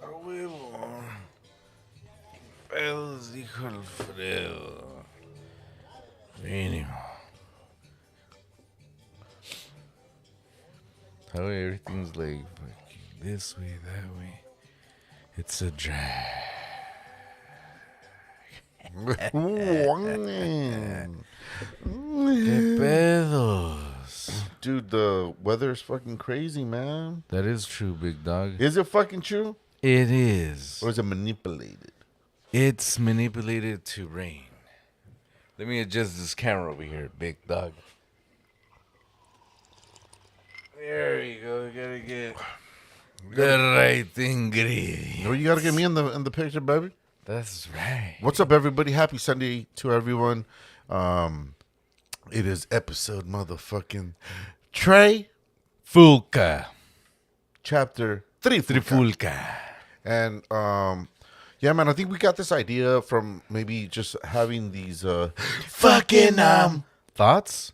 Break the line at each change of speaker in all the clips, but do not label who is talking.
A huevo. Pedos, dijo Alfredo. Mínimo. How everything's like this way, that way. It's a drag. ¿Qué pedos?
Dude, the weather's fucking crazy, man.
That is true, big dog.
Is it fucking true?
It is.
Or is it manipulated?
It's manipulated to rain. Let me adjust this camera over here, big dog. There you go. We gotta get the right ingredient.
No, you gotta get me in the picture, baby.
That's right.
What's up, everybody? Happy Sunday to everyone. It is episode motherfucking Trey
Fulca.
chapter 3.
Trifulca.
And yeah, man, I think we got this idea from maybe just having these
Fucking thoughts?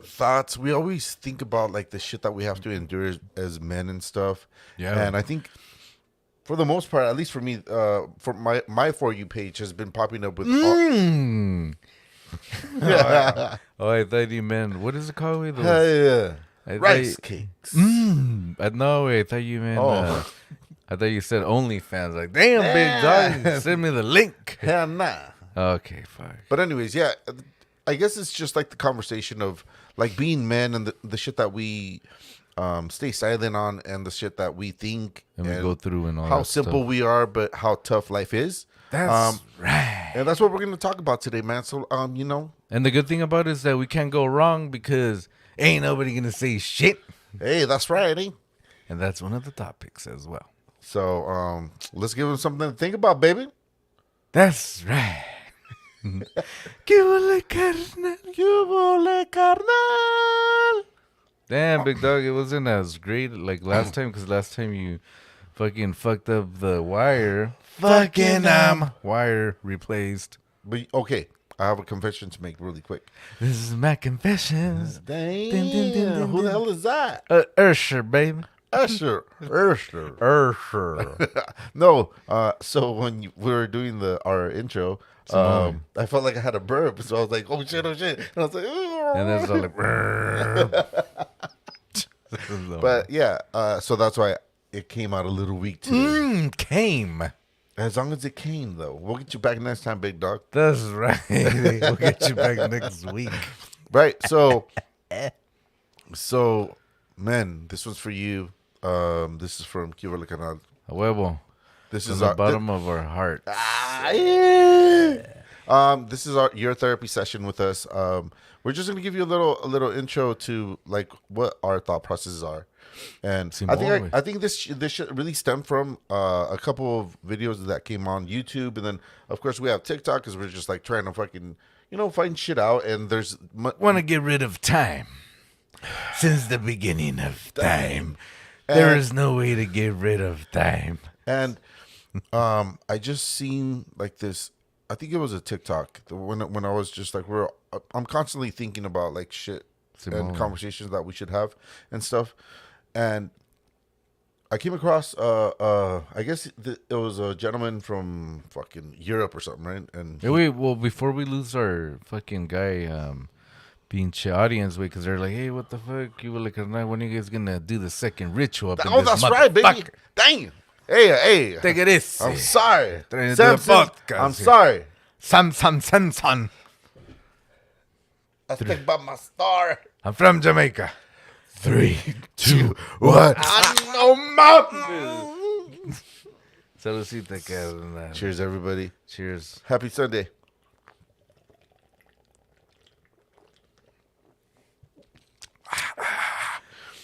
thoughts. We always think about like the shit that we have to endure as men and stuff.
Yeah.
And I think for the most part, at least for me, for my For You page has been popping up with
Oh, I thought you meant, what is it called? Wait,
yeah.
I thought
Rice
you-
cakes.
No, wait, I thought you meant,
Oh.
I thought you said OnlyFans. Like, damn, big dog, send me the link.
Hell nah.
Okay, fuck.
But anyways, yeah, I guess it's just like the conversation of like being men and the shit that we stay silent on and the shit that we think
And we go through and all
how
that
simple
stuff.
we are, but how tough life is.
That's right.
And that's what we're going to talk about today, man. So, you know,
And the good thing about it is that we can't go wrong because ain't nobody gonna say shit.
hey, that's right, eh?
And that's one of the topics as well.
So, let's give them something to think about, baby.
That's right. QVole Carnal.
QVole Carnal.
Damn, big dog, it wasn't as great like last time because last time you fucking fucked up the wire. Fucking wire replaced.
But okay, I have a confession to make really quick.
This is my confessions.
Damn,
Dun, dun, dun, dun,
who the
dun.
hell is that?
Ursher, baby.
Usher.
Ursher.
No, so when we were doing our intro,
annoying.
I felt like I had a burp, so I was like, "Oh shit!" And I was like,
And then it's all like,
but yeah, so that's why it came out a little weak today.
came.
As long as it came, though, we'll get you back next time, big dog.
That's right. We'll get you back next week.
Right. So, man, this one's for you. This is from QVole Carnal.
A huevo.
This
From
is
the
our
bottom of our heart.
This is your therapy session with us. We're just gonna give you a little intro to like what our thought processes are, and I think this should really stem from a couple of videos that came on YouTube, and then of course we have TikTok because we're just like trying to fucking find shit out, and there's
Want to get rid of time. Since the beginning of time, there is no way to get rid of time.
and I just seen like this. I think it was a TikTok when I was just like I'm constantly thinking about like shit and conversations that we should have and stuff, and I came across I guess it was a gentleman from fucking Europe or something, right? And
Wait, well, before we lose our fucking guy being audience, because they're like, hey, what the fuck? You were like, when are you guys gonna do the second ritual? Up in this
that's right, baby.
motherfucker?
Dang. Hey.
Take it easy.
I'm sorry.
Trying to do a podcast
I'm
here.
sorry.
Son.
I stick by my star.
I'm from Jamaica. 3, 2, 1.
I know my.
Saludcita, carnal.
Cheers, everybody.
Cheers.
Happy Sunday.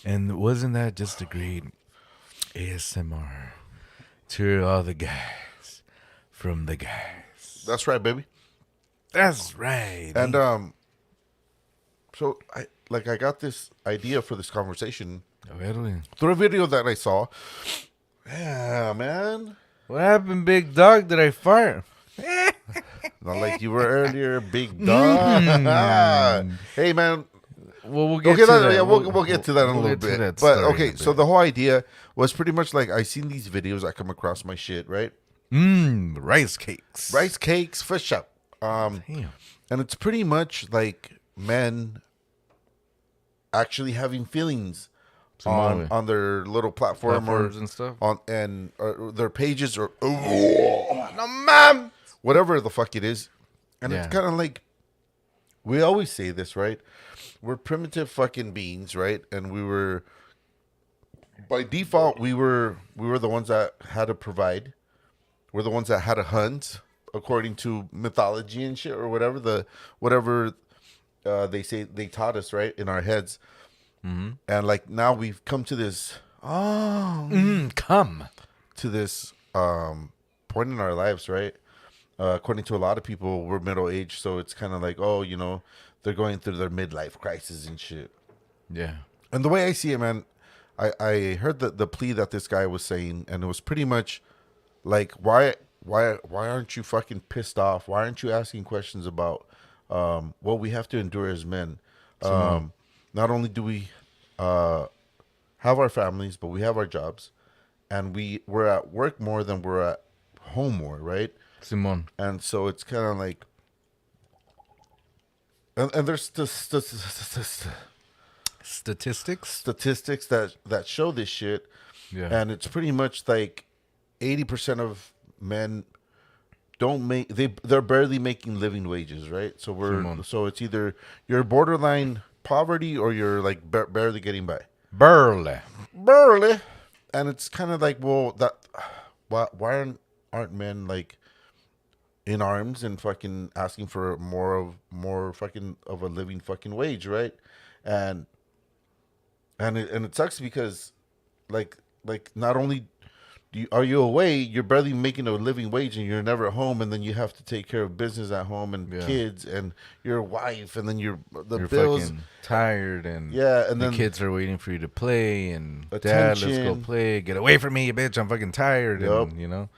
And wasn't that just a great ASMR to all the guys from the guys?
That's right, baby.
That's right.
And so I got this idea for this conversation through a video that I saw. Yeah, man.
What happened, big dog? Did I fart?
Not like you were earlier, big dog. Hey, man.
Well, we'll get to that.
Yeah, we'll get to that in a little bit. But okay, so the whole idea was pretty much like I seen these videos. I come across my shit, right?
Rice cakes
for sure.
Damn.
And it's pretty much like men actually having feelings on their little platform
and stuff
on their pages or no ma'am, whatever the fuck it is. And it's kind of like, we always say this, right? We're primitive fucking beings, right? And we were, by default, we were the ones that had to provide. We're the ones that had to hunt, according to mythology and shit, or whatever they say they taught us, right, in our heads.
Mm-hmm.
And like now we've come to this to this point in our lives, right? According to a lot of people, we're middle aged, so it's kind of like, oh, you know, they're going through their midlife crisis and shit.
Yeah.
And the way I see it, man, I heard the plea that this guy was saying, and it was pretty much like, why aren't you fucking pissed off? Why aren't you asking questions about what we have to endure as men? Not only do we have our families, but we have our jobs, and we're at work more than we're at home more, right?
Simon.
And so it's kind of like, and there's statistics that show this shit.
Yeah.
And it's pretty much like 80% of men they're barely making living wages, right? So so it's either you're borderline poverty or you're like barely getting by.
Burly.
And it's kind of like, well, why aren't men like in arms and fucking asking for more fucking of a living fucking wage, right? And it sucks because like not only are you away, you're barely making a living wage and you're never at home, and then you have to take care of business at home and kids and your wife, and then you're bills,
fucking tired, and
and then
the kids are waiting for you to play, and
attention.
Dad, let's go play, get away from me, you bitch, I'm fucking tired. And you know,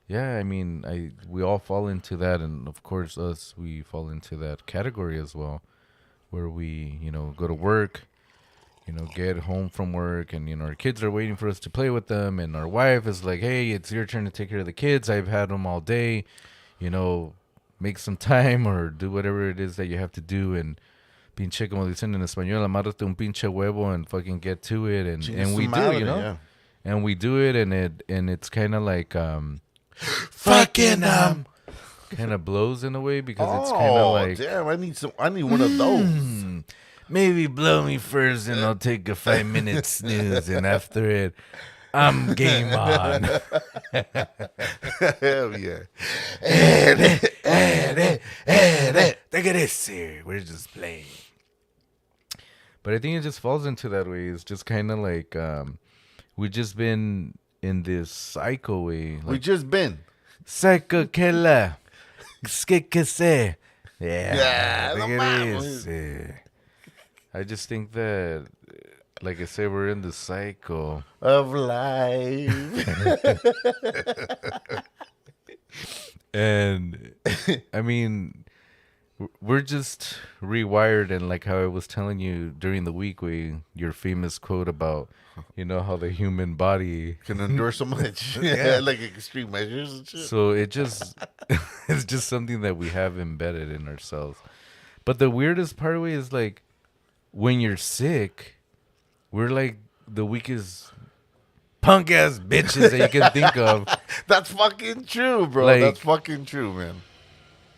I mean, we all fall into that, and of course we fall into that category as well, where we, you know, go to work, you know, get home from work, and, you know, our kids are waiting for us to play with them, and our wife is like, hey, it's your turn to take care of the kids, I've had them all day, you know, make some time or do whatever it is that you have to do, and pinche, como dicen en español, amárrate un pinche huevo and fucking get to it, and we do, you know, and we do it, and it's kind of like
fucking
kind of blows in a way, because it's kind of like,
damn, I need one of those.
Maybe blow me first, and I'll take a 5-minute snooze, and after it, I'm game on.
Hell yeah.
Look at this here. We're just playing. But I think it just falls into that way. It's just kind of like we've just been in this psycho way. Like,
we just been.
Psycho killer. Skikase.
Yeah,
look at this. I just think that, like I say, we're in the cycle
of life.
And I mean, we're just rewired, and like how I was telling you during the week, your famous quote about, you know, how the human body
can endure so much, like extreme measures and shit.
So it's just something that we have embedded in ourselves. But the weirdest part of it is, like, when you're sick, we're like the weakest punk ass bitches that you can think of.
That's fucking true, bro. Like, that's fucking true, man.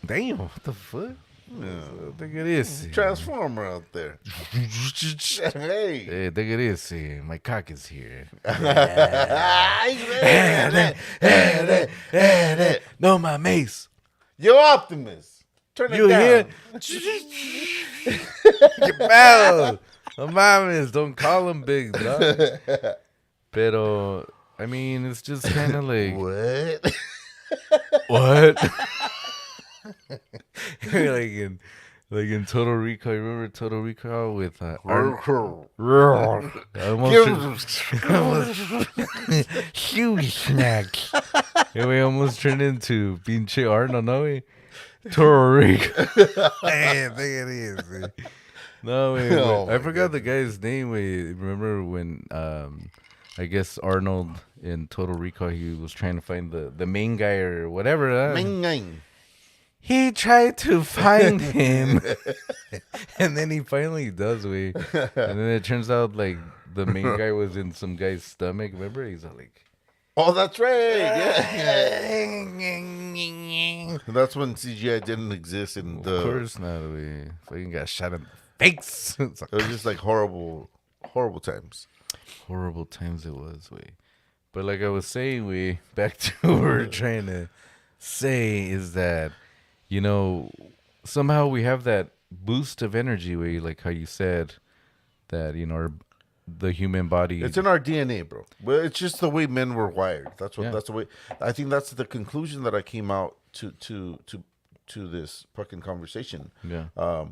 Damn, what the fuck?
Yeah.
Look at this.
Transformer out there.
Hey, look at this. My cock is here. No, my mace.
Yo, Optimus. Turn it
you
down.
Hear? Mal. No mames, don't call him big, bro. Pero, I mean, it's just kind of like...
What?
What? like in Total Recall. You remember Total Recall with huge snacks. And we almost turned into pinche Arnold, no we? Total Recall. Hey, think it is. No, wait,
Oh
I
my
forgot the
God.
guy's name. Wait, remember when I guess Arnold in Total Recall, he was trying to find the main guy or whatever.
Ming.
He tried to find him, and then he finally does. And then it turns out like the main guy was in some guy's stomach. Remember, he's all like,
Oh, that's right. Yeah. That's when CGI didn't exist in
of course not. We fucking got shot in the face. It's like,
It was just like horrible times.
horrible times it was. But like I was saying, back to what we're trying to say is that, you know, somehow we have that boost of energy. Like how you said that, you know, the human body.
It's in our DNA, bro. Well, it's just the way men were wired. That's what.
Yeah.
That's the way. I think that's the conclusion that I came out to this fucking conversation.
Yeah.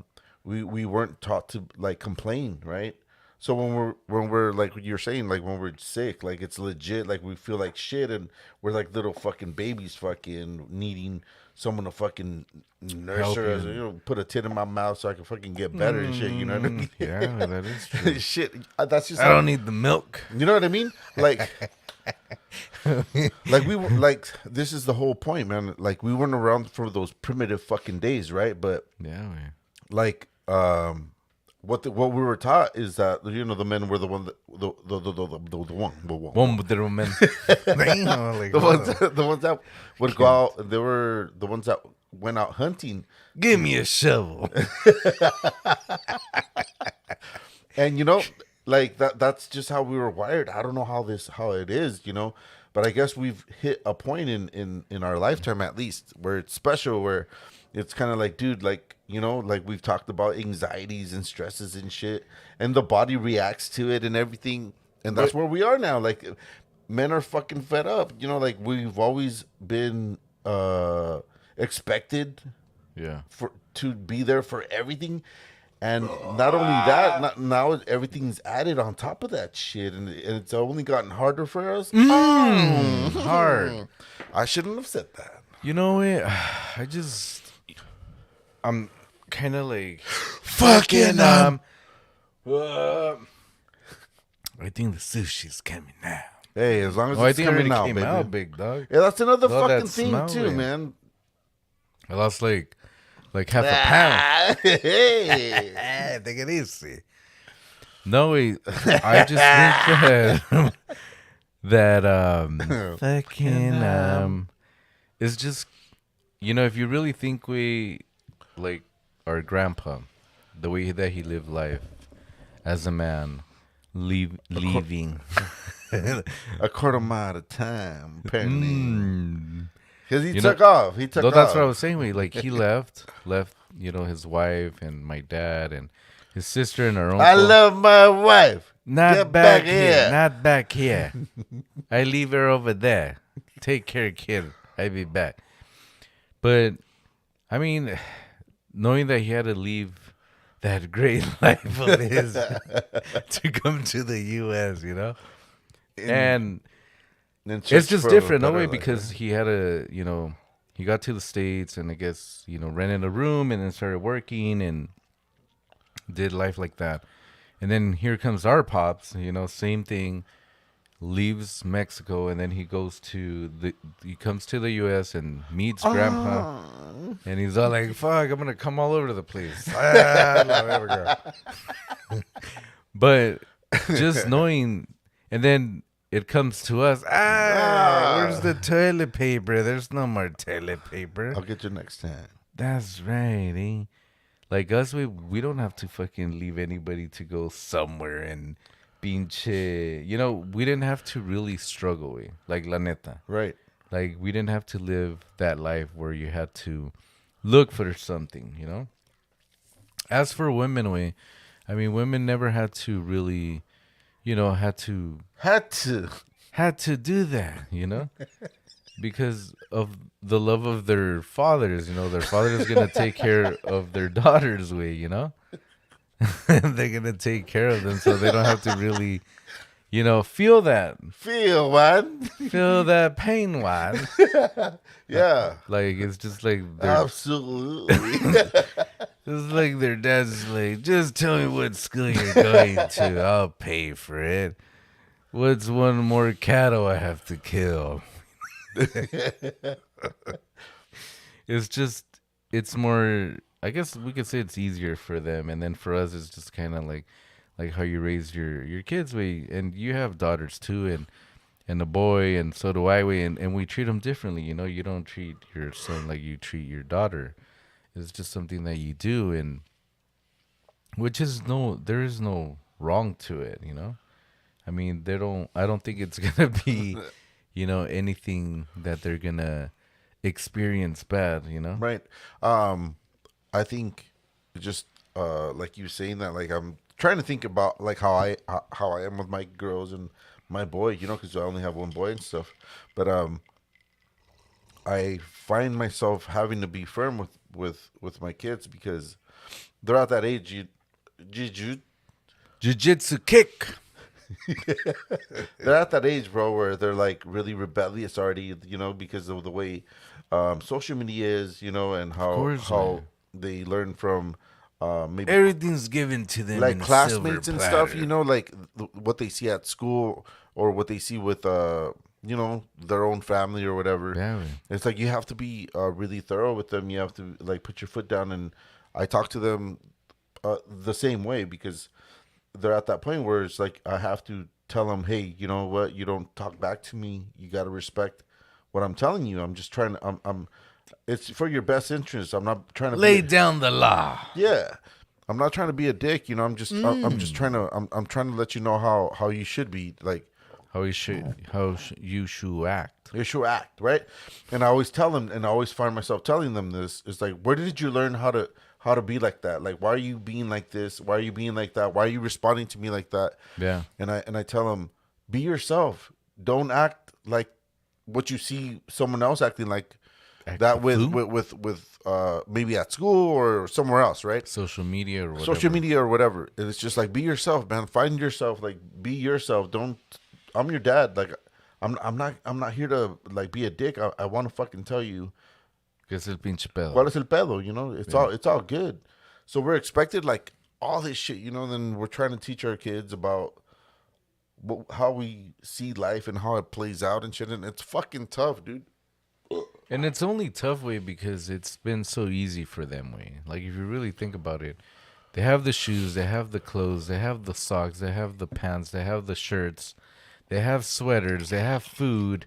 We weren't taught to like complain, right? So when we're like you're saying, like when we're sick, like it's legit, like we feel like shit, and we're like little fucking babies, fucking needing someone to fucking nurse us, you know, put a tit in my mouth so I can fucking get better and shit. You know what I mean?
Yeah, that is true.
Shit, that's just.
I don't need the milk.
You know what I mean? Like, like we were like this is the whole point, man. Like we weren't around for those primitive fucking days, right? But
Yeah, man.
like what we were taught is that, you know, the men were the one that the ones that would go out. They were the ones that went out hunting.
Give me a shovel.
And you know, like that's just how we were wired. I don't know how it is, you know, but I guess we've hit a point in our lifetime, at least, where it's special, where it's kind of like, dude, like, you know, like we've talked about anxieties and stresses and shit, and the body reacts to it and everything. And that's where we are now. Like, men are fucking fed up, you know, like we've always been expected to be there for everything. And not only that, now everything's added on top of that shit, and it's only gotten harder for us.
Hard.
I shouldn't have said that.
You know what? I'm kind of like fucking I think the sushi's coming now.
Hey, as long as
I
it's
think it
coming
already
out,
came
baby.
out, big dog.
Yeah, that's another
All
fucking
that
thing
smell,
too,
man.
man.
I lost like half a pound.
Hey,
Take it easy. No, I just think that fucking it's just, you know, if you really think like our grandpa, the way that he lived life as a man, leaving
a quarter mile at a time, apparently. Because he
You
took
know,
off. He took off.
That's what I was saying. Like he left, you know, his wife and my dad and his sister and our uncle.
I love my wife.
Not
Get
back here. Not back here. I leave her over there. Take care, kid. I'll be back. But I mean, knowing that he had to leave that great life of his to come to the U.S., you know, and it's just different, no way, because he had you know, he got to the States and I guess, you know, rented a room and then started working and did life like that. And then here comes our pops, you know, same thing, leaves Mexico and then he comes to the U.S. and meets grandpa. And he's all like, fuck, I'm going to come all over the place. But just knowing, and then it comes to us. Where's the toilet paper? There's no more toilet paper.
I'll get you next time.
That's right, eh? Like us, we don't have to fucking leave anybody to go somewhere and pinche. You know, we didn't have to really struggle, eh? Like la neta.
Right.
Like we didn't have to live that life where you had to look for something, you know? As for women, I mean, women never had to really, you know, had to do that, you know, because of the love of their fathers. You know, their fathers gonna take care of their daughters, you know, they're gonna take care of them, so they don't have to really, you know, feel that pain,
Yeah,
like it's just like
absolutely.
It's like their dad's like, just tell me what school you're going to. I'll pay for it. What's one more cattle I have to kill? It's just, it's more, I guess we could say it's easier for them. And then for us, it's just kind of like how you raise your kids way. And you have daughters too, and a boy, and so do I, way. And we treat them differently. You know, you don't treat your son like you treat your daughter. It's just something that you do. And which is there is no wrong to it, you know? I mean, I don't think it's going to be, anything that they're going to experience bad, you know?
Right. I think just like you saying that, like I'm trying to think about like how I am with my girls and my boy, because I only have one boy and stuff. But I find myself having to be firm with my kids because they're at that age.
Jiu-jitsu kick.
They're at that age, bro, where they're like really rebellious already, because of the way social media is, and how they learn from maybe
everything's given to them,
like
in
classmates and stuff,
platter.
like what they see at school or what they see with their own family or whatever.
Yeah,
it's like you have to be really thorough with them. You have to like put your foot down, and I talk to them the same way because they're at that point where it's like I have to tell them, hey, you know what? You don't talk back to me. You got to respect what I'm telling you. I'm just trying to. I'm. It's for your best interest. I'm not trying to
lay down the law.
Yeah, I'm not trying to be a dick. I'm just. I'm just trying to. I'm trying to let you know how you should be. Like
how you should act.
You should act, right? And I always tell them, and I always find myself telling them this. It's like, where did you learn how to be like that? Like, why are you being like this? Why are you being like that? Why are you responding to me like that?
Yeah.
And I tell them, be yourself. Don't act like what you see someone else acting like that with maybe at school or somewhere else, right?
Social media
or whatever. And it's just like, be yourself, man. Find yourself. Like, be yourself. Don't. I'm your dad. Like, I'm not here to like be a dick. I want to fucking tell you.
¿Qué es el pinche pedo?
¿Cuál es el pedo? It's all good. So we're expected like all this shit, then we're trying to teach our kids about how we see life and how it plays out and shit. And it's fucking tough, dude.
And it's only tough way because it's been so easy for them way. Like if you really think about it, they have the shoes, they have the clothes, they have the socks, they have the pants, they have the shirts, they have sweaters, they have food.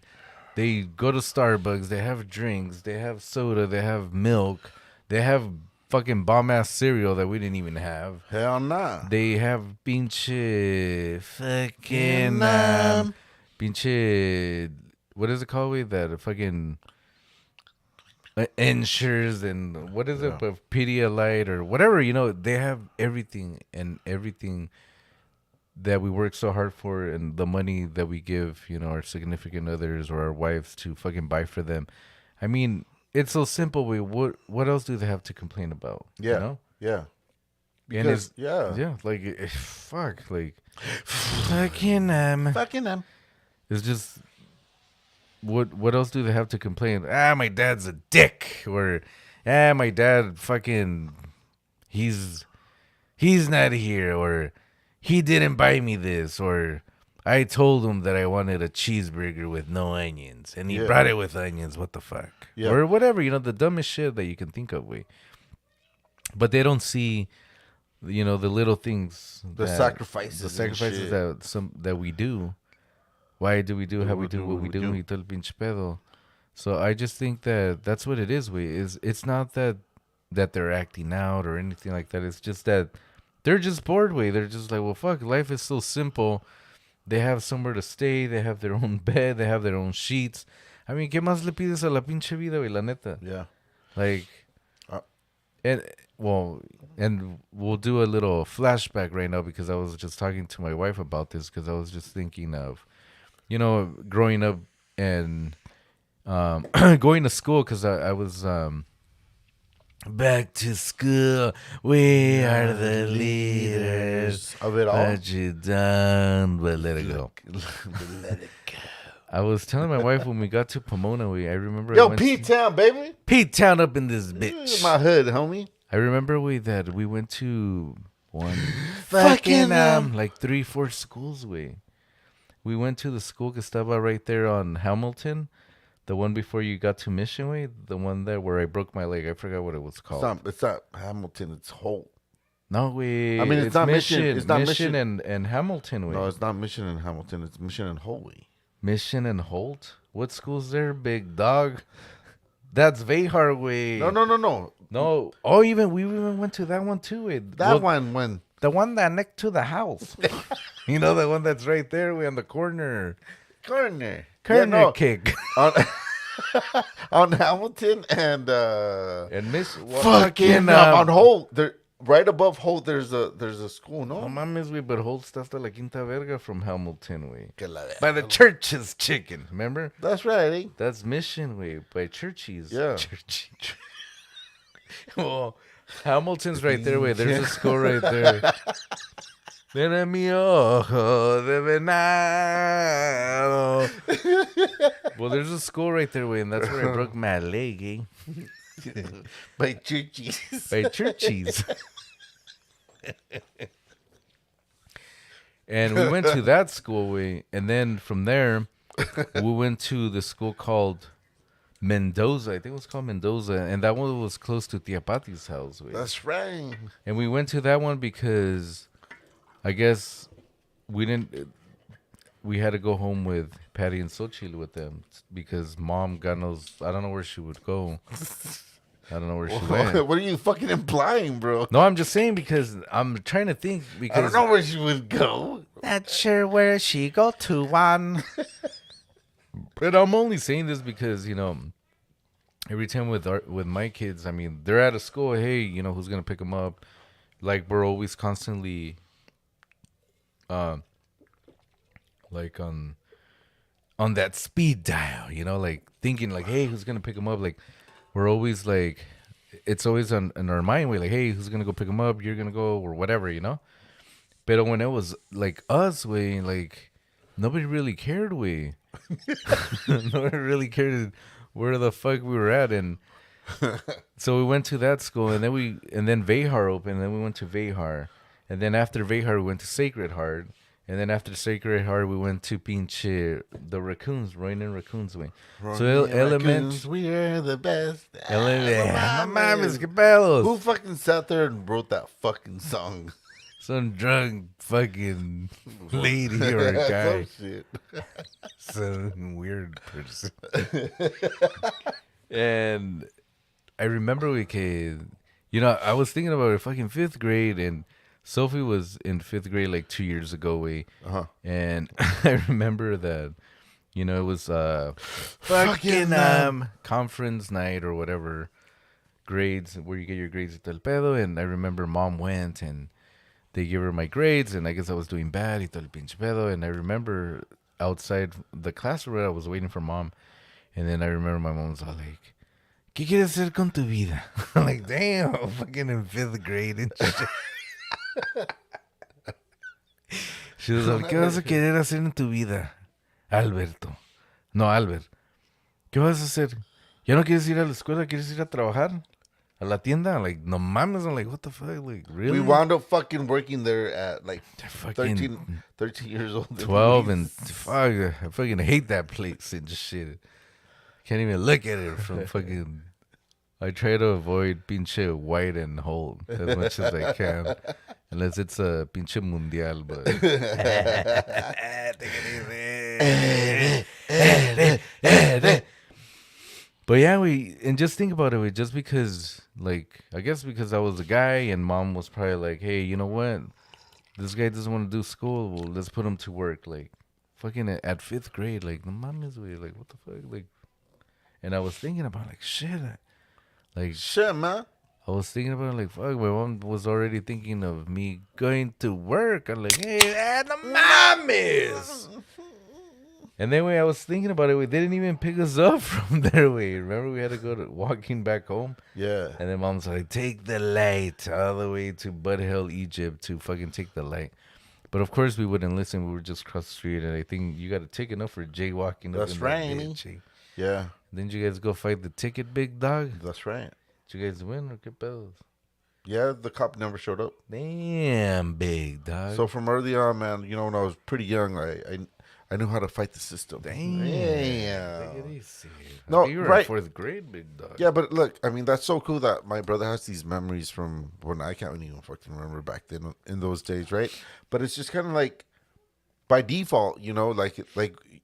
They go to Starbucks, they have drinks, they have soda, they have milk, they have fucking bomb-ass cereal that we didn't even have.
Hell nah.
They have pinche fucking, pinche, what is it called, wey? That fucking Ensures and what is it, Pedialyte or whatever, they have everything and everything that we work so hard for and the money that we give, our significant others or our wives to fucking buy for them. I mean, it's so simple. What else do they have to complain about?
Yeah. Yeah.
Because, yeah, like, fuck, like, fucking them. It's just, what else do they have to complain? My dad's a dick. Or, my dad fucking, he's not here. Or, he didn't buy me this, or I told him that I wanted a cheeseburger with no onions, and he brought it with onions. What the fuck? Yeah. Or whatever, the dumbest shit that you can think of. But they don't see, the little things,
the sacrifices
that we do. Why do we do how we do what we do? So I just think that that's what it is. It's not that they're acting out or anything like that. It's just that. They're just bored, They're just like, well, fuck, life is so simple. They have somewhere to stay. They have their own bed. They have their own sheets. I mean, ¿qué más le pides a la pinche vida, la neta?
Yeah.
Like, and we'll do a little flashback right now because I was just talking to my wife about this because I was just thinking of, growing up and going to school because I was... back to school, we are the leaders
of it all.
What you done, but let it go.
Let it go.
I was telling my wife when we got to Pomona, I remember.
Yo, P-Town, baby.
P-Town up in this bitch.
My hood, homie.
I remember that we went to one fucking like 3-4 schools. We went to the school que estaba right there on Hamilton, the one before you got to Mission Way, the one there where I broke my leg. I forgot what it was called.
It's not Hamilton. It's Holt.
No, way.
I mean, it's not Mission. It's not
Mission and Hamilton. Way.
No, it's not Mission and Hamilton. It's Mission and Holt. Way.
Mission and Holt. What school's there, big dog? That's Vehar way.
No.
No. Oh, we even went to that one too.
When
the one that next to the house. You know, the one that's right there, on the corner.
Corner
Kick.
On Hamilton and
Miss
fucking on Holt. There, right above Holt, there's a school. No
mames, we but Holt está hasta la Quinta Verga from Hamilton, way. By the Church's Chicken, remember?
That's right. Eh?
That's Mission, way, by Churchy's.
Yeah.
Well, Hamilton's right there, way. There's a school right there. Mira mi ojo de venado. Well, there's a school right there, way, and that's where I broke my leg, eh?
By Churchies.
By Churchies. And we went to that school, way, and then from there, we went to the school called Mendoza. I think it was called Mendoza, and that one was close to Tia Pati's house. Way.
That's right.
And we went to that one because I guess we had to go home with Patty and Xochitl with them because mom, God knows, I don't know where she would go. I don't know where she went.
What are you fucking implying, bro?
No, I'm just saying because I'm trying to think because
I don't know where she would go.
Not sure where she go to one. But I'm only saying this because, you know, every time with my kids, I mean, they're at a school, hey, you know, who's going to pick them up? Like, we're always constantly like on that speed dial, you know, like thinking like, hey, who's gonna pick him up? Like, we're always like, it's always in our mind, we're like, hey, who's gonna go pick him up? You're gonna go or whatever, you know. But when it was like us, we like nobody really cared. Nobody really cared where the fuck we were at, and so we went to that school, and then Vehar opened, and then we went to Vehar. And then after Vehar, we went to Sacred Heart. And then after Sacred Heart, we went to pinche the raccoons, Ronin Raccoons. So Elements,
we are the best.
Mames, que pedos.
Who fucking sat there and wrote that fucking song?
Some drunk fucking lady or guy.
Some shit.
Some weird person. And I remember I was thinking about it, fucking 5th grade, and Sophie was in 5th grade like 2 years ago, and I remember that, you know, it was fucking conference night or whatever, grades where you get your grades at el pedo, and I remember mom went and they gave her my grades, and I guess I was doing bad y todo el pinche pedo, and I remember outside the classroom I was waiting for mom, and then I remember my mom was all like, ¿qué quieres hacer con tu vida? I'm like, damn, I'm fucking in 5th grade and shit. She was like, ¿qué vas a querer hacer en tu vida, Alberto? No, Albert. ¿Qué vas a hacer? ¿Ya no quieres ir a la escuela? ¿Quieres ir a trabajar? ¿A la tienda? I'm like, no mames. I'm like, what the fuck? Like, really?
We wound up fucking working there at like
fucking
13 years old.
12 and fuck, I fucking hate that place and just shit. Can't even look at it from fucking... I try to avoid pinche white and Holt as much as I can. Unless it's a pinche mundial, but... But yeah, and just think about it, just because, like, I guess because I was a guy and mom was probably like, hey, you know what? This guy doesn't want to do school. Well, let's put him to work. Like, fucking at 5th grade, like, the mom is like, what the fuck? Like, and I was thinking about, like, shit,
man.
I was thinking about, like, fuck, my mom was already thinking of me going to work. I'm like, hey, the mames. And then when I was thinking about it, they didn't even pick us up from there. Remember, we had to go walking back home?
Yeah.
And then mom's like, take the light all the way to Bud Hill, Egypt to fucking take the light. But of course, we wouldn't listen. We were just across the street. And I think you got a ticket up for jaywalking.
That's right. Yeah.
Didn't you guys go fight the ticket, big dog?
That's right.
Did you guys win or qué pedos?
Yeah, the cop never showed up.
Damn, big dog.
So from early on, man, you know, when I was pretty young, I knew how to fight the system.
Damn.
Damn.
No,
No,
you were
right.
in 4th grade, big dog.
Yeah, but look, I mean, that's so cool that my brother has these memories from when I can't even fucking remember back then in those days, right? But it's just kind of like by default, you know, like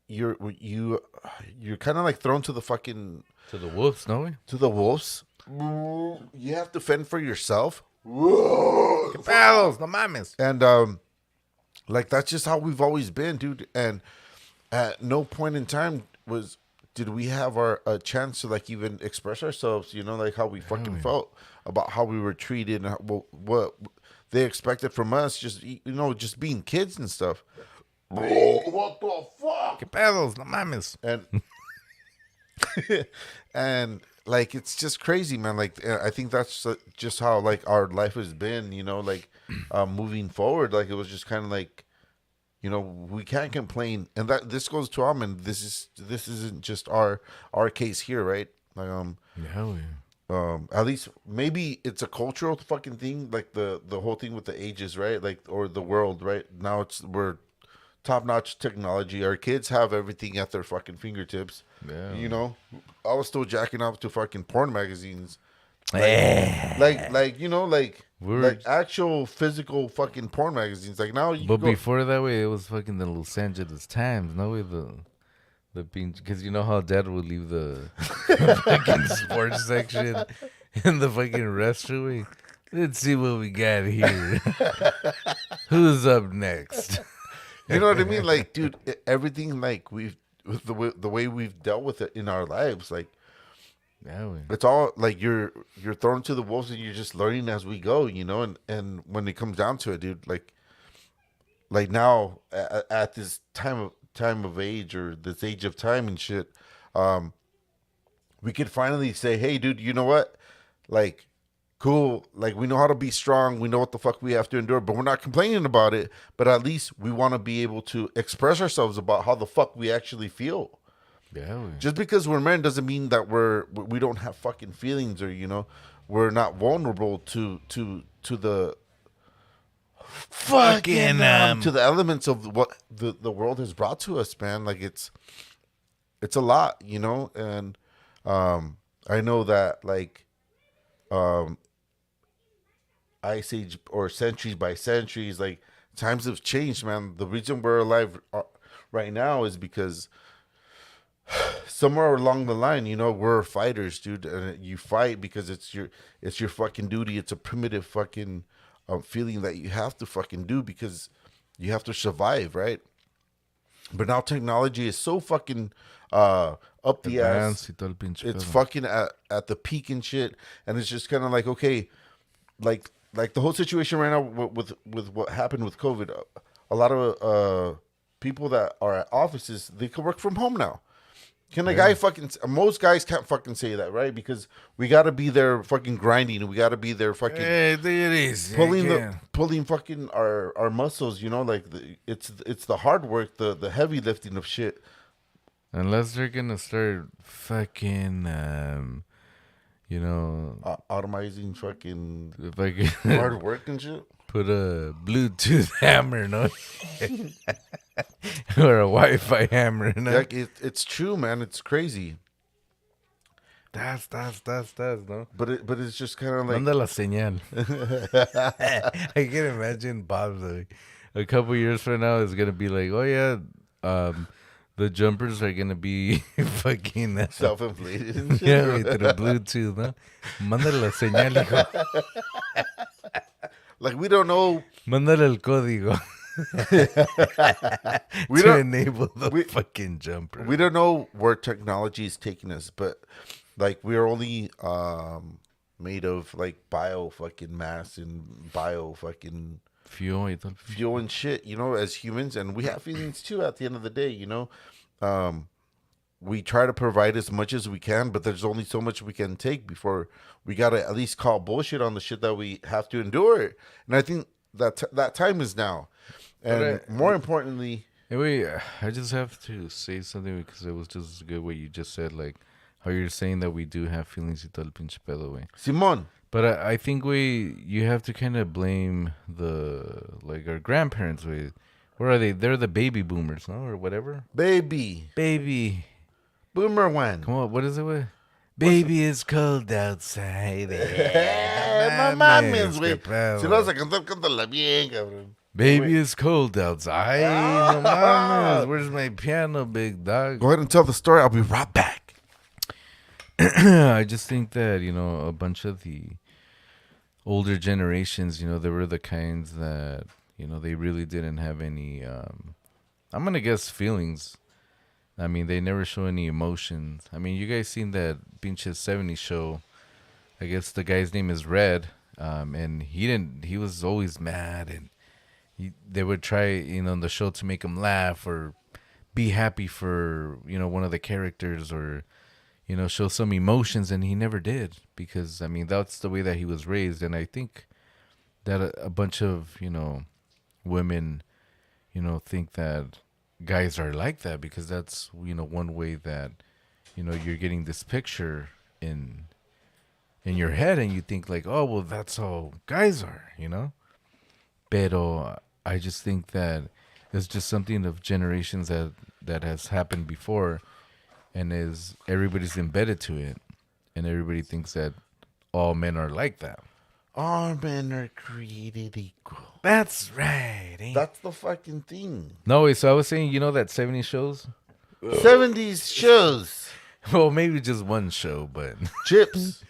you're kind of like thrown to the fucking
To the wolves, no way?
to the wolves. You have to fend for yourself.
Perros, no mames.
And like that's just how we've always been, dude. And at no point in time did we have a chance to like even express ourselves, you know, like how we fucking felt about how we were treated and what they expected from us, just, you know, just being kids and stuff. What the fuck?
Que pedos, no mames.
And like it's just crazy, man. Like I think that's just how like our life has been, you know, like moving forward. Like it was just kind of like, you know, we can't complain, and that this goes to and this isn't just our case here, right? Like at least maybe it's a cultural fucking thing, like the whole thing with the ages, right? Like, or the world, right? Now we're top-notch technology. Our kids have everything at their fucking fingertips. Yeah. You know, I was still jacking off to fucking porn magazines. Like you know, like actual physical fucking porn magazines. Like now you
But before that way, it was fucking the Los Angeles Times. No way the because you know how Dad would leave the fucking sports section in the fucking restroom. Let's see what we got here. Who's up next?
You know what I mean? Like, dude, everything like the way we've dealt with it in our lives, like, it's all like you're thrown to the wolves and you're just learning as we go, you know. And when it comes down to it, dude, like now at this time of age, or this age of time and shit, we could finally say, hey, dude, you know what, like, cool, like we know how to be strong, we know what the fuck we have to endure, but we're not complaining about it. But at least we want to be able to express ourselves about how the fuck we actually feel. Yeah, just because we're men doesn't mean that we don't have fucking feelings, or, you know, we're not vulnerable to the fucking to the elements of what the world has brought to us, man. Like it's a lot, you know. And I know that like Ice Age, or centuries by centuries, like times have changed, man. The reason we're alive right now is because somewhere along the line, you know, we're fighters, dude, and you fight because it's your fucking duty. It's a primitive fucking feeling that you have to fucking do because you have to survive, right? But now technology is so fucking up the ass. It's fucking at the peak and shit, and it's just kind of like, okay, like the whole situation right now with what happened with COVID. A lot of people that are at offices, they can work from home now. Can a guy fucking... Most guys can't fucking say that, right? Because we got to be there fucking grinding. And we got to be there fucking...
Hey, there it is.
Pulling fucking our muscles, you know? Like, it's the hard work, the heavy lifting of shit.
Unless they're going to start fucking... you know...
automizing fucking hard work and shit.
Put a Bluetooth hammer, no? Or a Wi-Fi hammer, no?
Like it's true, man. It's crazy.
That's no?
But it's just kind of like...
Manda la señal. I can imagine Bob's like, a couple years from now is going to be like, oh yeah, the jumpers are going to be fucking...
self-inflated and shit.
Yeah, through Bluetooth, no? Manda la señal, hijo.
Like, we don't know.
Mándale el código.
We
to
don't
enable the fucking jumper.
We don't know where technology is taking us, but like we are only made of like bio fucking mass and bio fucking fuel and shit, you know, as humans, and we have feelings too at the end of the day, you know. We try to provide as much as we can, but there's only so much we can take before we gotta at least call bullshit on the shit that we have to endure. And I think that time is now. And more importantly,
wait, I just have to say something because it was just good what you just said, like how you're saying that we do have feelings y todo el pinche pedo, güey.
Simón.
But I think you have to kind of blame like our grandparents. Where are they? They're the baby boomers, no, or whatever.
Baby. Boomer one.
Come on, what is it? With?
What's
Baby, it's cold outside.
No mames, güey. Si lo vas a cantar, cántala bien, cabrón.
Baby, it's cold outside. No mames. Where's my piano, big dog?
Go ahead and tell the story. I'll be right back.
I just think that, a bunch of the older generations, they were the kinds that, they really didn't have any, I'm going to guess feelings. I mean, they never show any emotions. I mean, you guys seen that pinche 70s show. I guess the guy's name is Red. And he was always mad, and they would try, in the show to make him laugh or be happy for, one of the characters, or, show some emotions, and he never did, because, I mean, that's the way that he was raised. And I think that a bunch of, women, think that guys are like that, because that's, one way that, you're getting this picture in your head, and you think like, oh, well, that's how guys are, Pero I just think that it's just something of generations that has happened before, and everybody's embedded to it, and everybody thinks that all men are like that.
All men are created equal.
That's right.
That's the fucking thing.
No, wait, so I was saying, that 70s shows?
70s shows.
Well, maybe just one show, but...
Chips.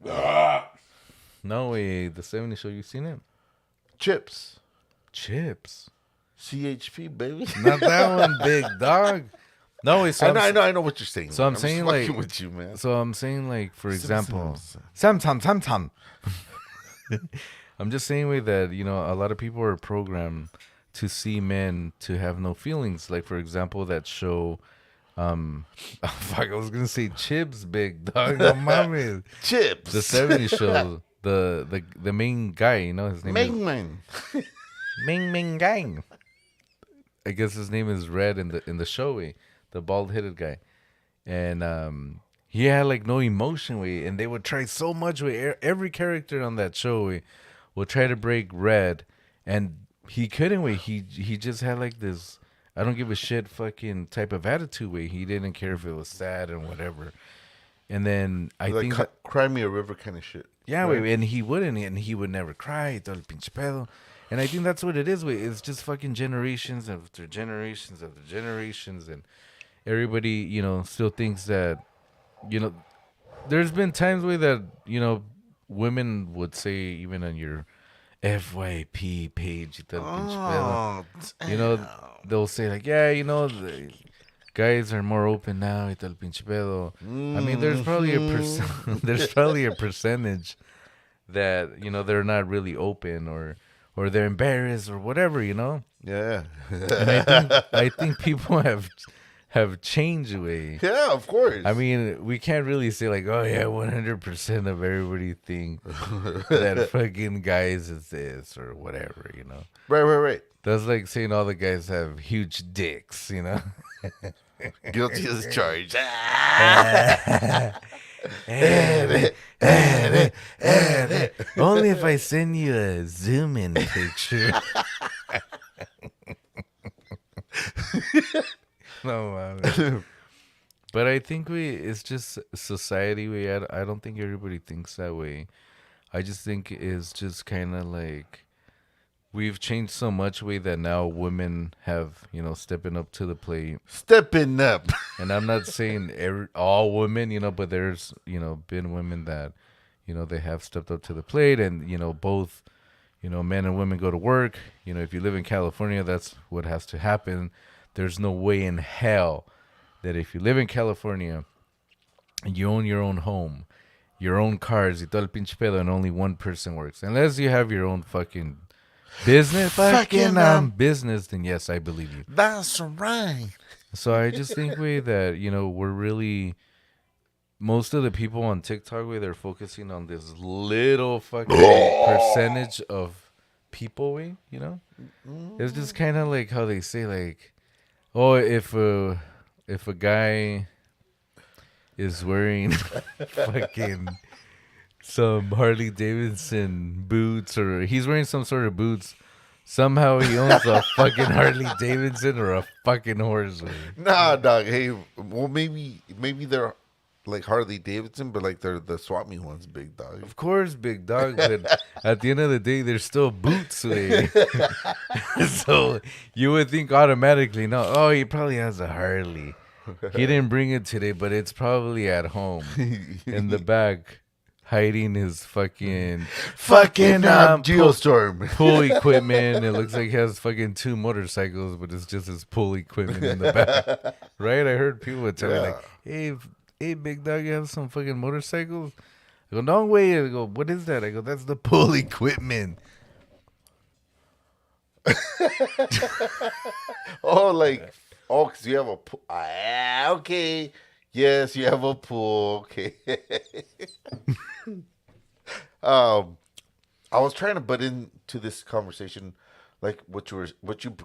No, wait, the 70s show, you seen it?
Chips. CHP, baby.
Not that one, big dog. No, wait, so
I know what you're saying.
So I'm saying, like,
with you, man.
So I'm saying, like, for example, I'm just saying, way that a lot of people are programmed to see men to have no feelings. Like, for example, that show. Fuck, I was gonna say Chips, big dog. No mames.
Chips.
The 70s show. The main guy, his name is Ming Gang. I guess his name is Red in the show, the bald-headed guy, and he had like no emotion, and they would try so much. Every character on that show would try to break Red, and he couldn't. He just had like this I don't give a shit fucking type of attitude. He didn't care if it was sad and whatever. And then I think
cry me a river kind of shit.
Yeah, right? And he wouldn't, and he would never cry. Todo el pinche pedo. And I think that's what it is. It's just fucking generations after generations after generations, and everybody, still thinks that, there's been times that, women would say, even on your FYP page, they'll say like, yeah, the guys are more open now, y tal pinche pedo. I mean, there's probably a percentage that they're not really open, or they're embarrassed or whatever,
Yeah.
And I think people have changed way.
Yeah, of course.
I mean, we can't really say like, oh yeah, 100% of everybody think that fucking guys is this or whatever,
Right.
That's like saying all the guys have huge dicks,
Guilty as charged.
Only if I send you a zoom in picture. No, man. But I think it's just society. I don't think everybody thinks that way. I just think it's just kind of like we've changed so much that now women have, stepping up to the plate.
Stepping up.
And I'm not saying all women, but there's, been women that, they have stepped up to the plate, and, both, men and women go to work. If you live in California, that's what has to happen. There's no way in hell that if you live in California and you own your own home, your own cars, y todo el pinche pedo, and only one person works. Unless you have your own fucking business, business, then yes, I believe you.
That's right.
So I just think, that, we're really, most of the people on TikTok, they're focusing on this little fucking percentage of people, It's just kind of like how they say, like, oh, if a guy is wearing fucking some Harley Davidson boots, or he's wearing some sort of boots. Somehow he owns a fucking Harley Davidson or a fucking horse.
Nah, dog. Hey, well, maybe they're like Harley Davidson, but like they're the swap meet ones, big dog.
Of course, big dog. But at the end of the day, they're still boots. Way. So you would think automatically, no, oh, he probably has a Harley. He didn't bring it today, but it's probably at home in the back, hiding his fucking
Geostorm
pool equipment. It looks like he has fucking 2 motorcycles, but it's just his pool equipment in the back. Right? I heard people would tell me like, hey, big dog, you have some fucking motorcycles? I go, no way. I go, what is that? I go, that's the pool equipment.
Because you have a pool. Okay. Yes, you have a pool. Okay. I was trying to butt into this conversation, like what you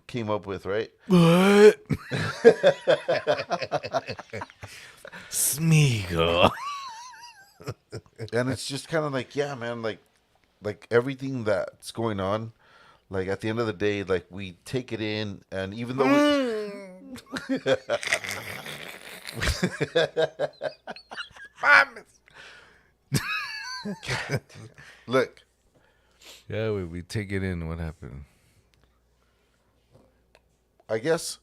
came up with, right?
What? Smeagol.
And it's just kind of like, yeah, man, like everything that's going on, like at the end of the day, like we take it in, and even though look,
yeah, we take it in. What happened?
I guess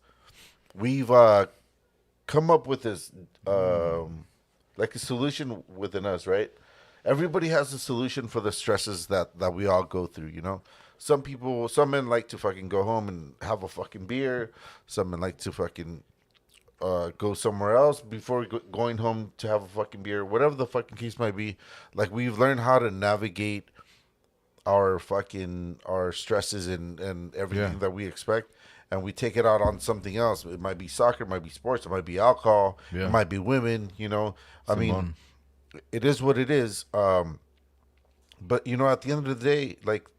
we've come up with this like a solution within us, right? Everybody has a solution for the stresses that we all go through, you know. Some men like to fucking go home and have a fucking beer. Some men like to fucking go somewhere else before going home to have a fucking beer. Whatever the fucking case might be, like we've learned how to navigate our stresses and everything that we expect, and we take it out on something else. It might be soccer, it might be sports, it might be alcohol, it might be women, you know. I mean, it is what it is. But you know, at the end of the day, like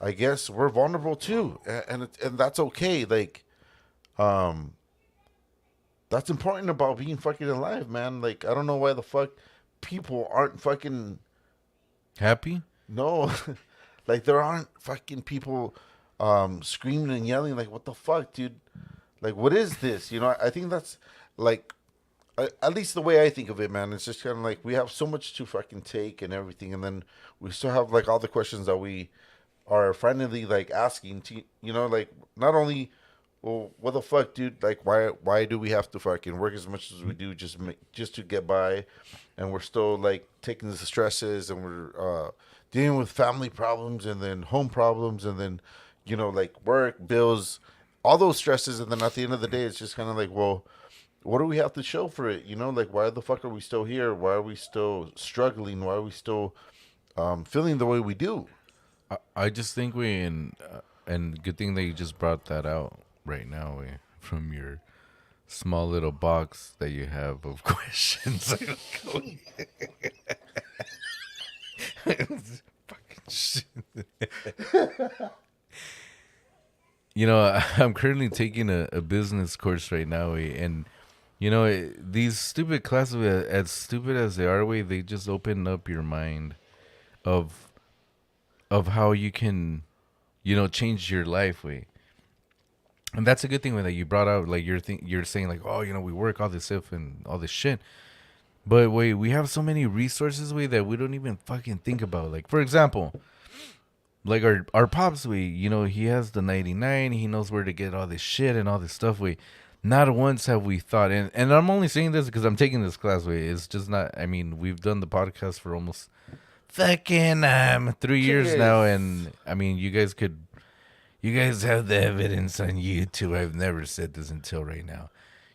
I guess we're vulnerable too, and that's okay. Like, that's important about being fucking alive, man. Like, I don't know why the fuck people aren't fucking
happy.
No, like there aren't fucking people screaming and yelling like, what the fuck, dude? Like, what is this? You know, I think that's like, at least the way I think of it, man. It's just kind of like we have so much to fucking take and everything, and then we still have like all the questions that we are finally like asking to, you know, like not only, well, what the fuck, dude? Like, why do we have to fucking work as much as we do just to get by, and we're still like taking the stresses, and we're dealing with family problems, and then home problems, and then, you know, like work, bills, all those stresses, and then at the end of the day, it's just kind of like, well, what do we have to show for it? You know, like why the fuck are we still here? Why are we still struggling? Why are we still feeling the way we do?
I just think and good thing that you just brought that out right now, from your small little box that you have of questions. Fucking shit. You know, I'm currently taking a business course right now, and you know, these stupid classes, as stupid as they are, they just open up your mind of how you can, you know, change your life, and that's a good thing that you brought out. Like you're saying like, oh, you know, we work all this stuff and all this shit, but we have so many resources that we don't even fucking think about. Like, for example, like our pops, you know, he has the 99. He knows where to get all this shit and all this stuff. Not once have we thought, and I'm only saying this because I'm taking this class. It's just not. I mean, we've done the podcast for almost fucking 3 years now, and I mean, you guys have the evidence on YouTube. I've never said this until right now.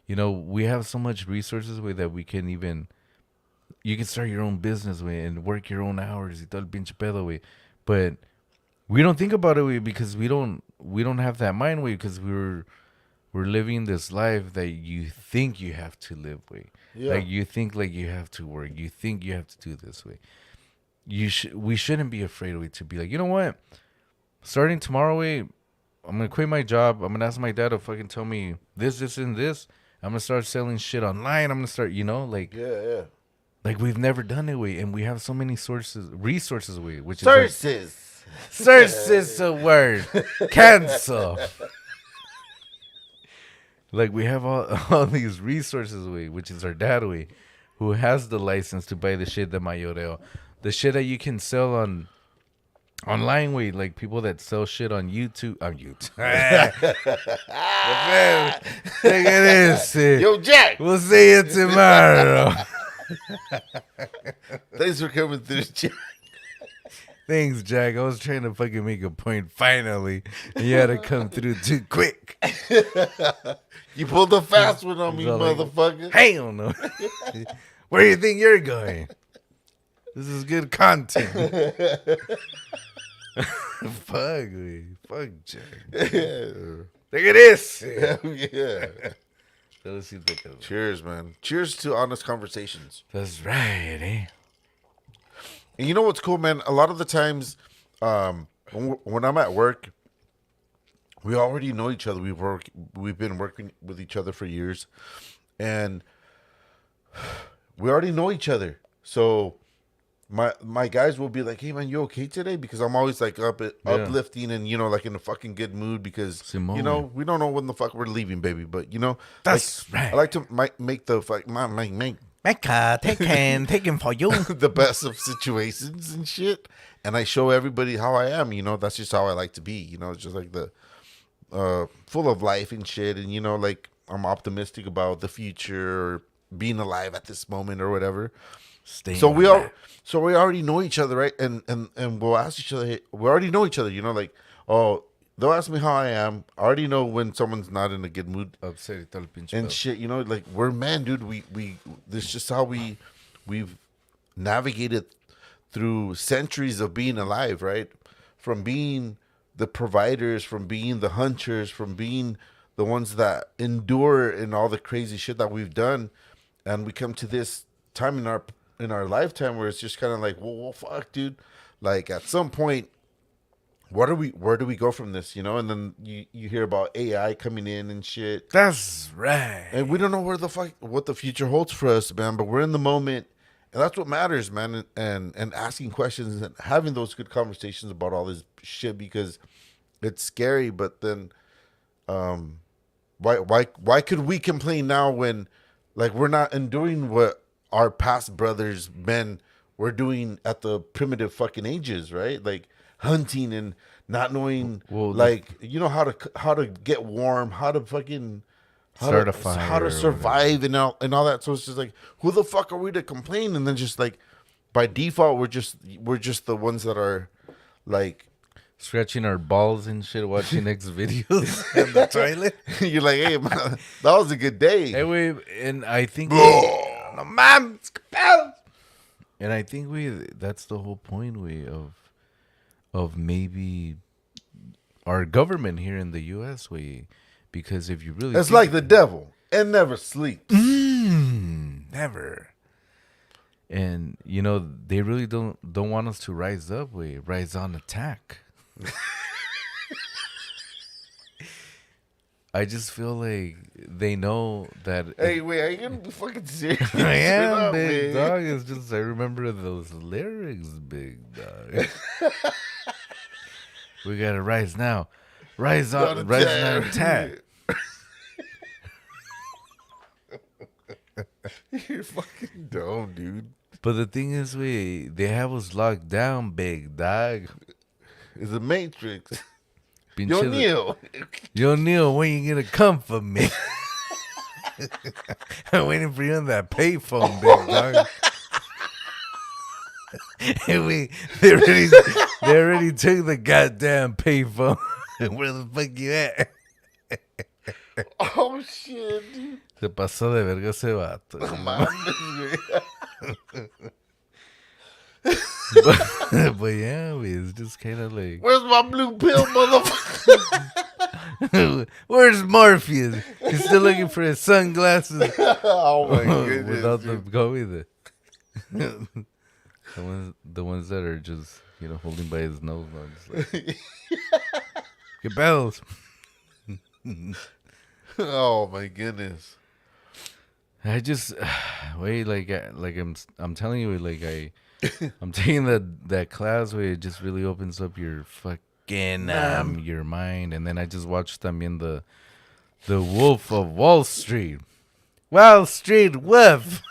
You know, we have so much resources that we can even. You can start your own business and work your own hours y todo el pinche pedo, but we don't think about it because we don't have that mind because we're living this life that you think you have to live like you think like you have to work, you think you have to do this way. We shouldn't be afraid to be like, you know what, starting tomorrow I'm gonna quit my job. I'm gonna ask my dad to fucking tell me this and this. I'm gonna start selling shit online. I'm gonna start, you know, like
yeah
Like we've never done it, way, and we have so many resources, way, which is
Sources.
source is a word. Cancel. Like we have all these resources, way, which is our dad, way, who has the license to buy the shit that mayoreo, the shit that you can sell online, way, like people that sell shit on YouTube. Look at this.
Yo, Jack.
We'll see you tomorrow.
Thanks for coming through, Jack.
Thanks, Jack. I was trying to fucking make a point finally, and you had to come through too quick.
You pulled the fast one on me, motherfucker.
Hell no. Where do you think you're going? This is good content. Fuck me. Fuck Jack. Look at this.
Yeah. Cheers, man. Cheers to honest conversations.
That's right, eh?
And you know what's cool, man? A lot of the times, when I'm at work, we already know each other. We've been working with each other for years, and we already know each other. So my guys will be like, "Hey, man, you okay today?" Because I'm always like uplifting and like in a fucking good mood because
Simone.
we don't know when the fuck we're leaving, baby. But
that's right.
I like to make the make
Mecca, taken for you.
the best of situations and shit. And I show everybody how I am, that's just how I like to be, it's just like the full of life and shit. And, like I'm optimistic about the future or being alive at this moment or whatever. So we already know each other, right? And we'll ask each other, hey, we already know each other, like, oh, they'll ask me how I am. I already know when someone's not in a good mood and shit. Like we're men, dude. We this is just how we've navigated through centuries of being alive, right? From being the providers, from being the hunters, from being the ones that endure in all the crazy shit that we've done, and we come to this time in our lifetime where it's just kind of like, well, fuck, dude. Like at some point. Where do we go from this, And then you hear about AI coming in and shit.
That's right.
And we don't know what the future holds for us, man. But we're in the moment, and that's what matters, man. And asking questions and having those good conversations about all this shit because it's scary. But then, why could we complain now when, like, we're not undoing what our past brothers, men, were doing at the primitive fucking ages, right? Like. Hunting and not knowing how to get warm, how to fucking how to survive and all that. So it's just like, who the fuck are we to complain? And then just like by default we're just the ones that are like
scratching our balls and shit, watching X videos in the toilet.
You're like, hey man, that was a good day.
Anyway, and I think and I think that's the whole point of maybe our government here in the U.S. because if you really,
it's like the devil and never sleeps.
Never. And they really don't want us to rise up. Rise on attack. I just feel like they know that.
Hey, wait, are you gonna be fucking serious?
I am, big dog. It's just I remember those lyrics, big dog. We gotta rise now. Rise on attack.
You're fucking dumb, dude.
But the thing is, they have us locked down, big dog.
It's a matrix.
Yo, Neil, when you gonna come for me? I'm waiting for you on that payphone, big dog. They already took the goddamn payphone. Where the fuck you at?
Oh shit, dude.
Se pasó de verga ese vato.
No mames,
but yeah, it's just kind of like,
where's my blue pill, motherfucker?
Where's Morpheus? He's still looking for his sunglasses.
Oh my goodness.
Without them going there. The ones that are just, holding by his nose. Just like, get bells.
Oh my goodness.
I just, wait, like I'm telling you, like I'm taking that class where it just really opens up your fucking your mind, and then I just watched también the Wolf of Wall Street, Wall Street Wolf.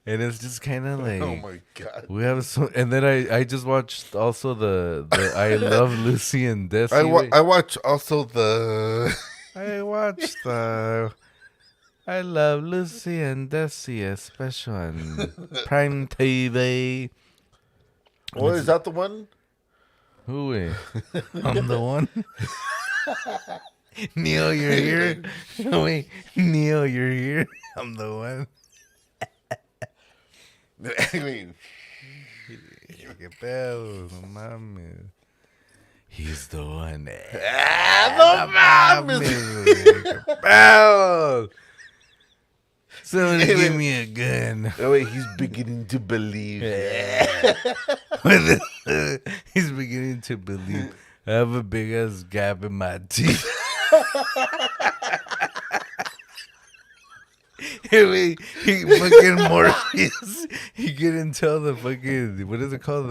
And it's just kind of like,
oh my god,
we have so. And then I just watched also the I Love Lucy and Desi.
I watch also the
I watched the I Love Lucy and Desi, a special on Prime TV.
Oh, is that the one?
Who? I'm the one. Neil, you're here. Wait, Neil, you're here. I'm the one.
I mean,
¿Qué pedo? No mames. He's the one.
no mames.
¿Qué pedo? Somebody give me a gun.
Oh, wait, he's beginning to believe.
He's beginning to believe. I have a big ass gap in my teeth. He fucking Morpheus. He couldn't tell the fucking, what is it called,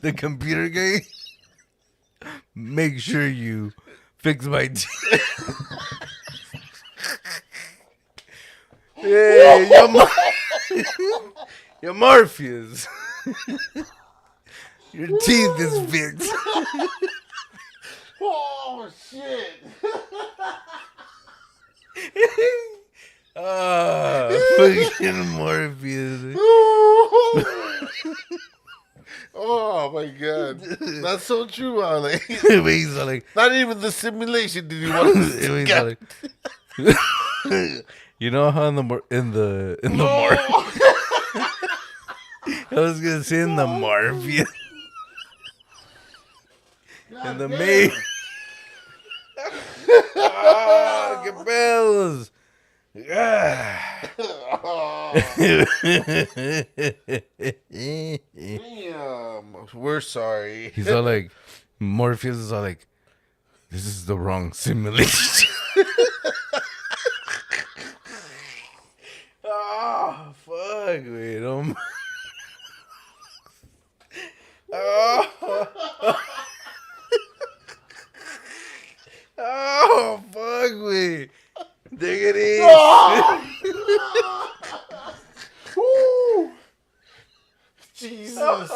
the computer guy. Make sure you fix my teeth. Hey, yo, Morpheus. Your teeth is fixed.
Oh shit!
Fucking Morpheus.
Oh my god, that's so true, Ale.
He's all like,
Not even the simulation did you want to
he's
get.
all like, you know how in the more I was gonna say in the Morpheus. In the May. Que bells.
Damn, we're sorry.
He's all like, Morpheus is all like, this is the wrong simulation. Oh, fuck, wait. Oh, fuck me. Dig it in.
Woo! Jesus.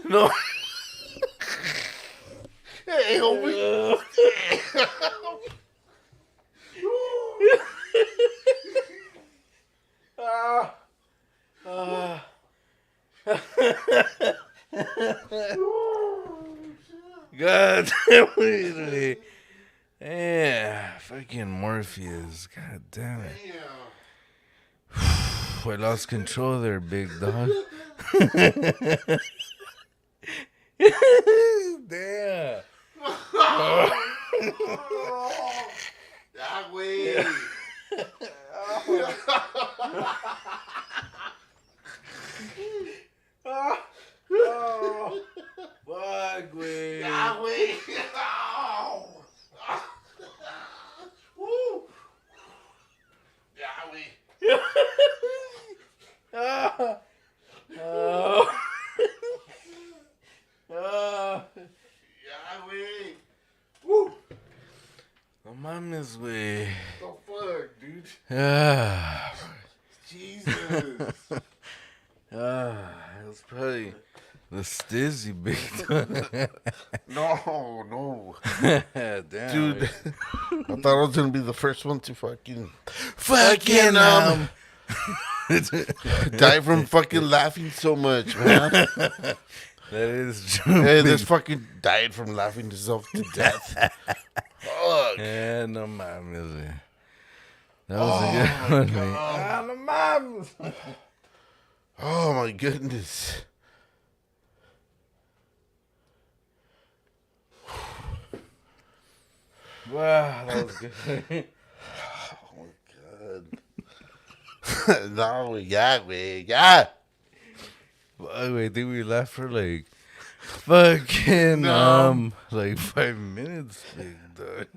No.
Hey, homie.
God damn it. Yeah, fucking Morpheus. God damn it. I lost control there, big dog. Damn.
That way.
Oh, fuck, way.
That way. Ow. Woo. That way.
Oh. Oh. Oh.
That way. Woo.
No mames, güey.
The fuck, dude?
Ah.
Jesus.
It was probably the stizzy big time.
No.
Damn.
Dude, I thought I was going to be the first one to fucking die from fucking laughing so much, man.
That is true.
Hey, this fucking died from laughing himself to death. Fuck.
Yeah, no mames, güey. That was a good one, man. Ah, no mames.
Oh my goodness.
Wow, that was good.
Oh my god. No, yeah.
Fuck, I think we laughed for like Fucking like 5 minutes, big dog.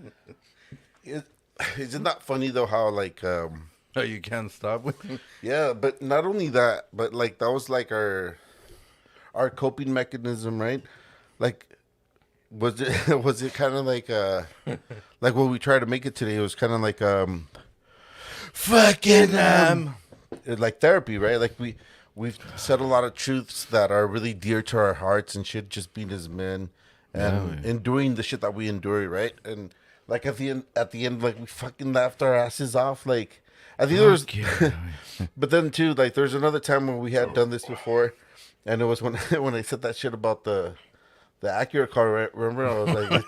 Isn't that funny though? How like
Oh, you can't stop with.
yeah, but not only that, but like that was like our coping mechanism, right? Like, was it was it kind of like what we tried to make it today? It was kind of like fucking like therapy, right? Like we've said a lot of truths that are really dear to our hearts and shit, just being as men and enduring the shit that we endure, right? And like at the end, like we fucking laughed our asses off, like. I think there was, but then too, like there's another time when we had done this before, and it was when when I said that shit about the Acura car. Right? Remember, I was like,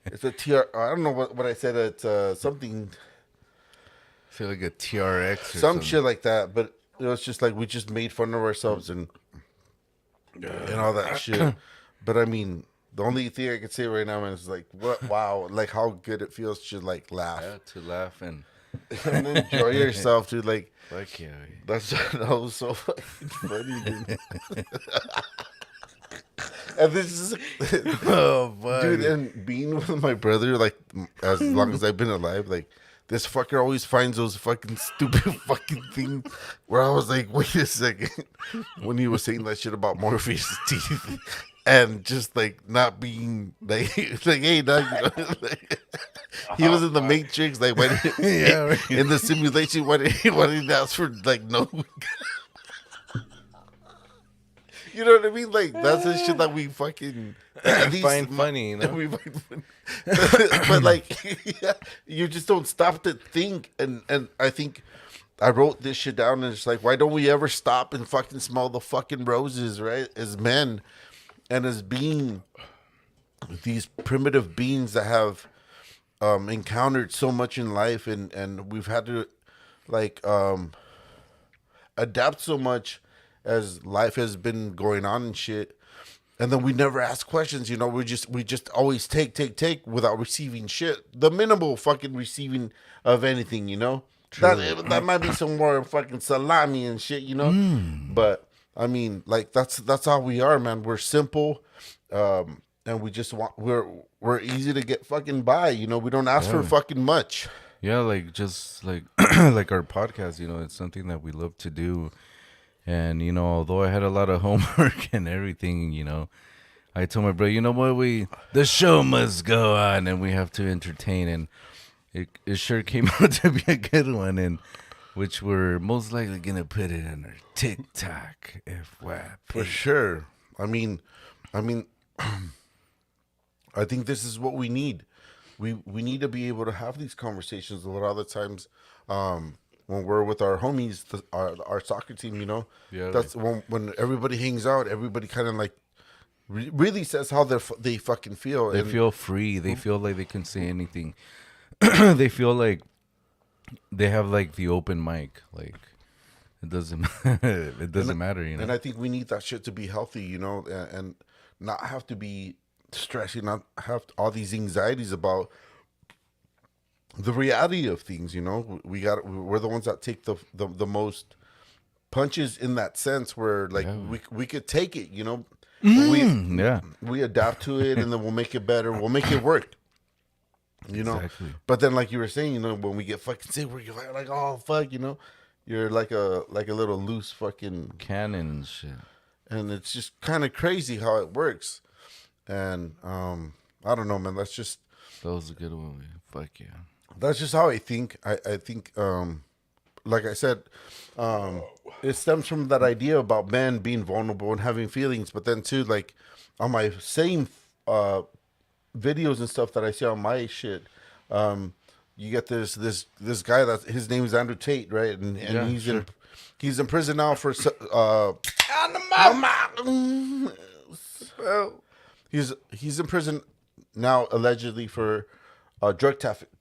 it's a TR. I don't know what I said. It's something.
I feel like a TRX or
Some shit like that. But it was just like we just made fun of ourselves and all that shit. But I mean, the only thing I could say right now, man, is like, what? Wow, like how good it feels to like laugh.
Yeah, to laugh and
enjoy yourself, dude. Like,
fuck yeah,
that was so fucking funny, dude. And this is, dude, and being with my brother, like, as long as I've been alive, like, this fucker always finds those fucking stupid fucking things where I was like, wait a second, when he was saying that shit about Morpheus' teeth, and just like not being like, hey, no, you know, like, he was in the Matrix, like when in the simulation, when he asked for like no. You know what I mean? Like that's the shit that we fucking
find funny, you know?
We find funny. But like, yeah, you just don't stop to think. And I think I wrote this shit down, and it's like, why don't we ever stop and fucking smell the fucking roses, right? As men, and as being these primitive beings that have encountered so much in life, and we've had to like adapt so much as life has been going on and shit, and then we never ask questions. You know, we just always take without receiving shit. The minimal fucking receiving of anything. You know, that might be some more fucking salami and shit. You know, but I mean, like that's how we are, man. We're simple, and we just we're easy to get fucking by. You know, we don't ask for fucking much.
Yeah, like just like like our podcast. You know, it's something that we love to do. And, you know, although I had a lot of homework and everything, you know, I told my brother, you know what, the show must go on and we have to entertain. And it sure came out to be a good one, and which we're most likely going to put it on our TikTok, FYP.
For sure. I mean, I think this is what we need. We need to be able to have these conversations a lot of the times. When we're with our homies, our soccer team, you know, that's when everybody hangs out, everybody kind of like really says how they fucking feel.
They feel free. They feel like they can say anything. They feel like they have like the open mic. Like it doesn't matter, you know.
And I think we need that shit to be healthy, you know, and not have to be stressing, not have all these anxieties about the reality of things. You know, we're the ones that take the most punches in that sense, where like we could take it, you know. We adapt to it, and then we'll make it better, we'll make it work, you know. Exactly. But then, like you were saying, you know, when we get fucking sick, we're like, oh fuck, you know, you're like a little loose fucking
cannon and shit,
and it's just kind of crazy how it works. And I don't know, man, that
was a good one. Fuck yeah.
That's just how I think. I think, like I said, it stems from that idea about men being vulnerable and having feelings. But then too, like on my same videos and stuff that I see on my shit, you get this guy that his name is Andrew Tate, right? And he's in prison now for he's in prison now allegedly for drug trafficking.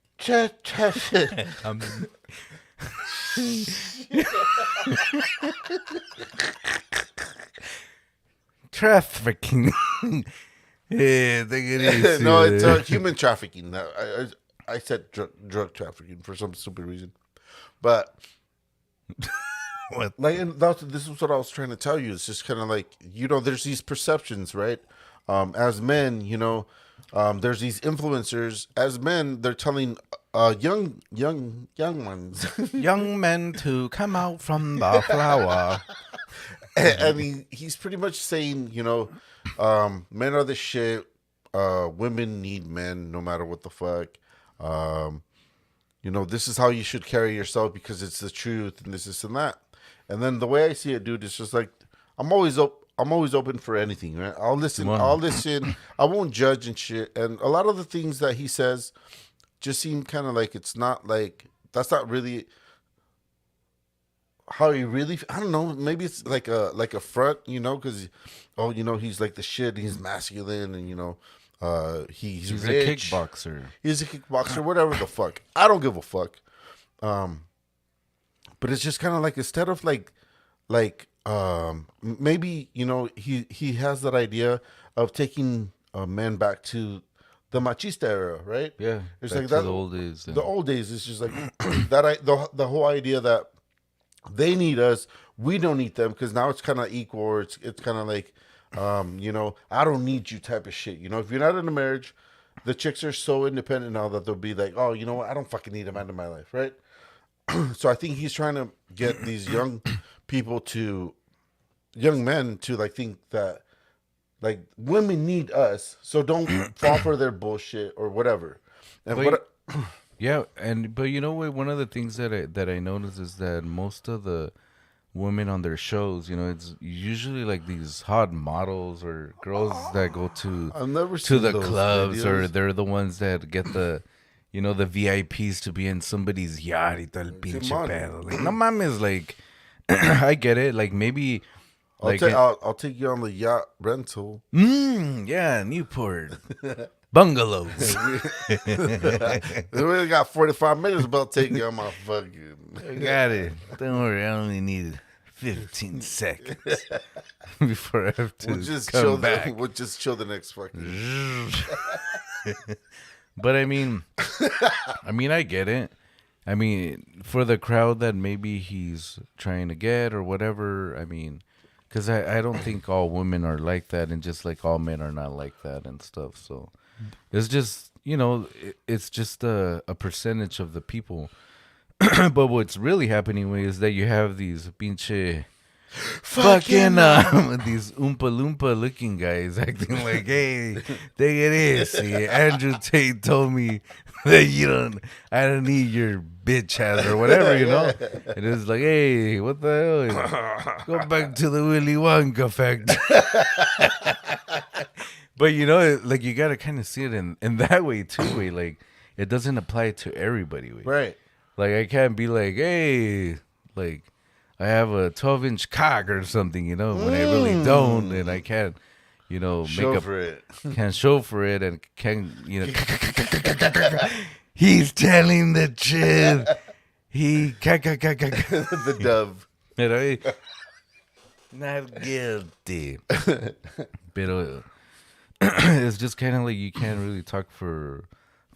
Trafficking. Yeah, take it easy.
No, it's human trafficking. I said drug trafficking for some stupid reason, but Like, and this is what I was trying to tell you. It's just kind of like, there's these perceptions, right? As men, there's these influencers. As men, they're telling young ones,
young men to come out from the flower.
and he's pretty much saying, men are the shit. Women need men, no matter what the fuck. This is how you should carry yourself because it's the truth, and this and that. And then the way I see it, dude, it's just like I'm always open for anything, right? I'll listen. I won't judge and shit. And a lot of the things that he says just seem kind of like it's not like that's not really how he really. I don't know. Maybe it's like a front, because he's like the shit. He's masculine, and he's
rich.
A
kickboxer.
He's a kickboxer. Whatever the fuck. I don't give a fuck. But it's just kind of like instead of like maybe he has that idea of taking men back to the machista era, right?
Yeah,
it's like that.
The old days.
The old days is just like the whole idea that they need us, we don't need them, because now it's kind of equal. Or it's kind of like I don't need you type of shit. If you're not in a marriage, the chicks are so independent now that they'll be like, oh, you know what? I don't fucking need a man in my life, right? So I think he's trying to get these young men to like think that like women need us, so don't fall for their bullshit or whatever. And
but you know what? One of the things that I noticed is that most of the women on their shows, it's usually like these hot models or girls that go to the clubs, or they're the ones that get the the VIPs to be in somebody's yacht y tal pinche pedo. Like, no mames, like I get it. Like maybe
I'll take you on the yacht rental.
Yeah, Newport. Bungalows.
We only got 45 minutes about taking you on my fucking.
I got it. Don't worry, I only need 15 seconds before I have to come back.
We'll just chill the next fucking.
But I mean, I get it. I mean, for the crowd that maybe he's trying to get or whatever. I mean, because I don't think all women are like that, and just like all men are not like that and stuff. So it's just it's just a percentage of the people. But what's really happening is that you have these pinche fucking these Oompa Loompa looking guys acting like, hey, take it easy. Andrew Tate told me that I don't need your bitch ass or whatever, And it's like, hey, what the hell? Go back to the Willy Wonka factory. But like you gotta kind of see it in that way too. Way like it doesn't apply to everybody. Way.
Right.
Like I can't be like, hey, like I have a 12-inch cock or something, when I really don't, and I can't,
show for it.
Can't show for it, and can He's telling the truth. He
the dove.
Not guilty. But it's just kind of like you can't really talk for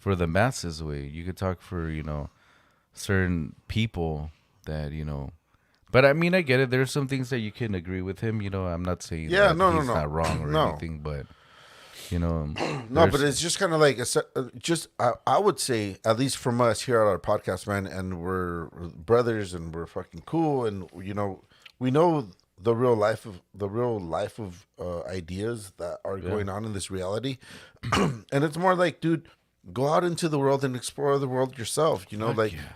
the masses way. You could talk for certain people that But I mean, I get it. There's some things that you can agree with him. I'm not saying he's not wrong or anything, but
no, but it's just kind of like I would say, at least from us here at our podcast, man, and we're brothers and we're fucking cool, and we know the real life of ideas that are going on in this reality, and it's more like, dude, go out into the world and explore the world yourself.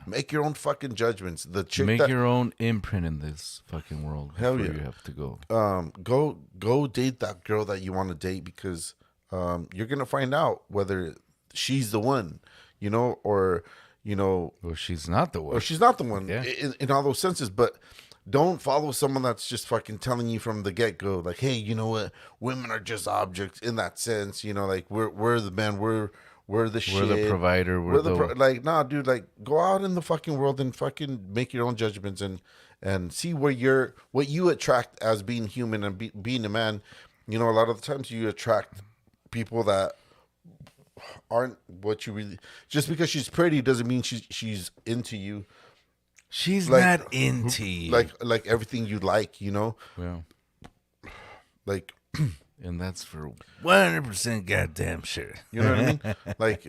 Make your own fucking judgments.
Make your own imprint in this fucking world.
Hell yeah,
you have to go.
Go date that girl that you want to date, because you're gonna find out whether she's the one, or
she's not the one.
Or she's not the one. Yeah. In all those senses, but. Don't follow someone that's just fucking telling you from the get-go, like, hey, you know what? Women are just objects in that sense. Like we're the men. We're the shit.
We're the provider. We're the
nah, dude. Like, go out in the fucking world and fucking make your own judgments and see what you attract as being human and being a man. A lot of the times you attract people that aren't what you really. Just because she's pretty doesn't mean she's into you.
She's
like,
not into you.
Like everything you like, you know?
Yeah.
Like,
And that's for 100% goddamn sure.
you know what I mean? Like,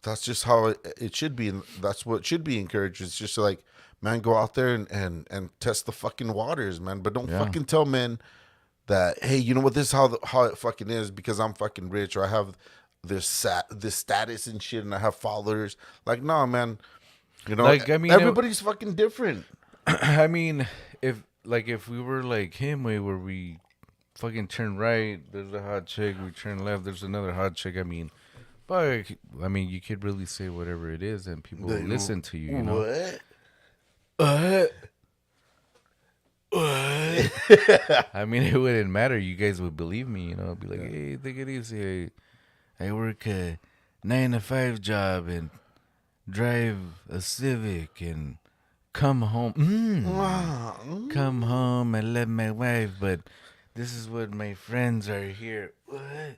that's just how it should be. And that's what should be encouraged. It's just like, man, go out there and test the fucking waters, man. But don't fucking tell men that, hey, you know what? This is how it fucking is because I'm fucking rich or I have this status and shit and I have followers. Like, no, man. You know,
like, I mean,
everybody's fucking different.
I mean, if we were like him, where we fucking turn right, there's a hot chick. We turn left, there's another hot chick. I mean, but I mean, you could really say whatever it is, and people will listen to you. You know what? I mean, it wouldn't matter. You guys would believe me. You know, be like, hey, take it easy. I work a 9-to-5 job and drive a Civic and come home. Come home. I love my wife, but this is what my friends are here. What?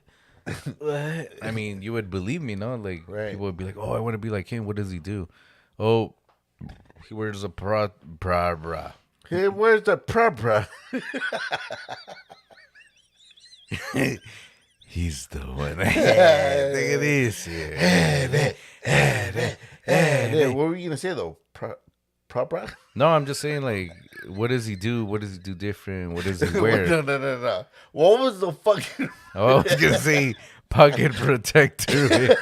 I mean, you would believe me, no? Like, people would be like, oh, I want to be like him. What does he do? Oh, he wears a bra.
He wears the bra.
He's the one. Look at this here.
What were you gonna say though? Bra?
No, I'm just saying, like, what does he do? What does he do different? What does he wear?
No. What was the fucking?
Oh, I was gonna say pocket protector.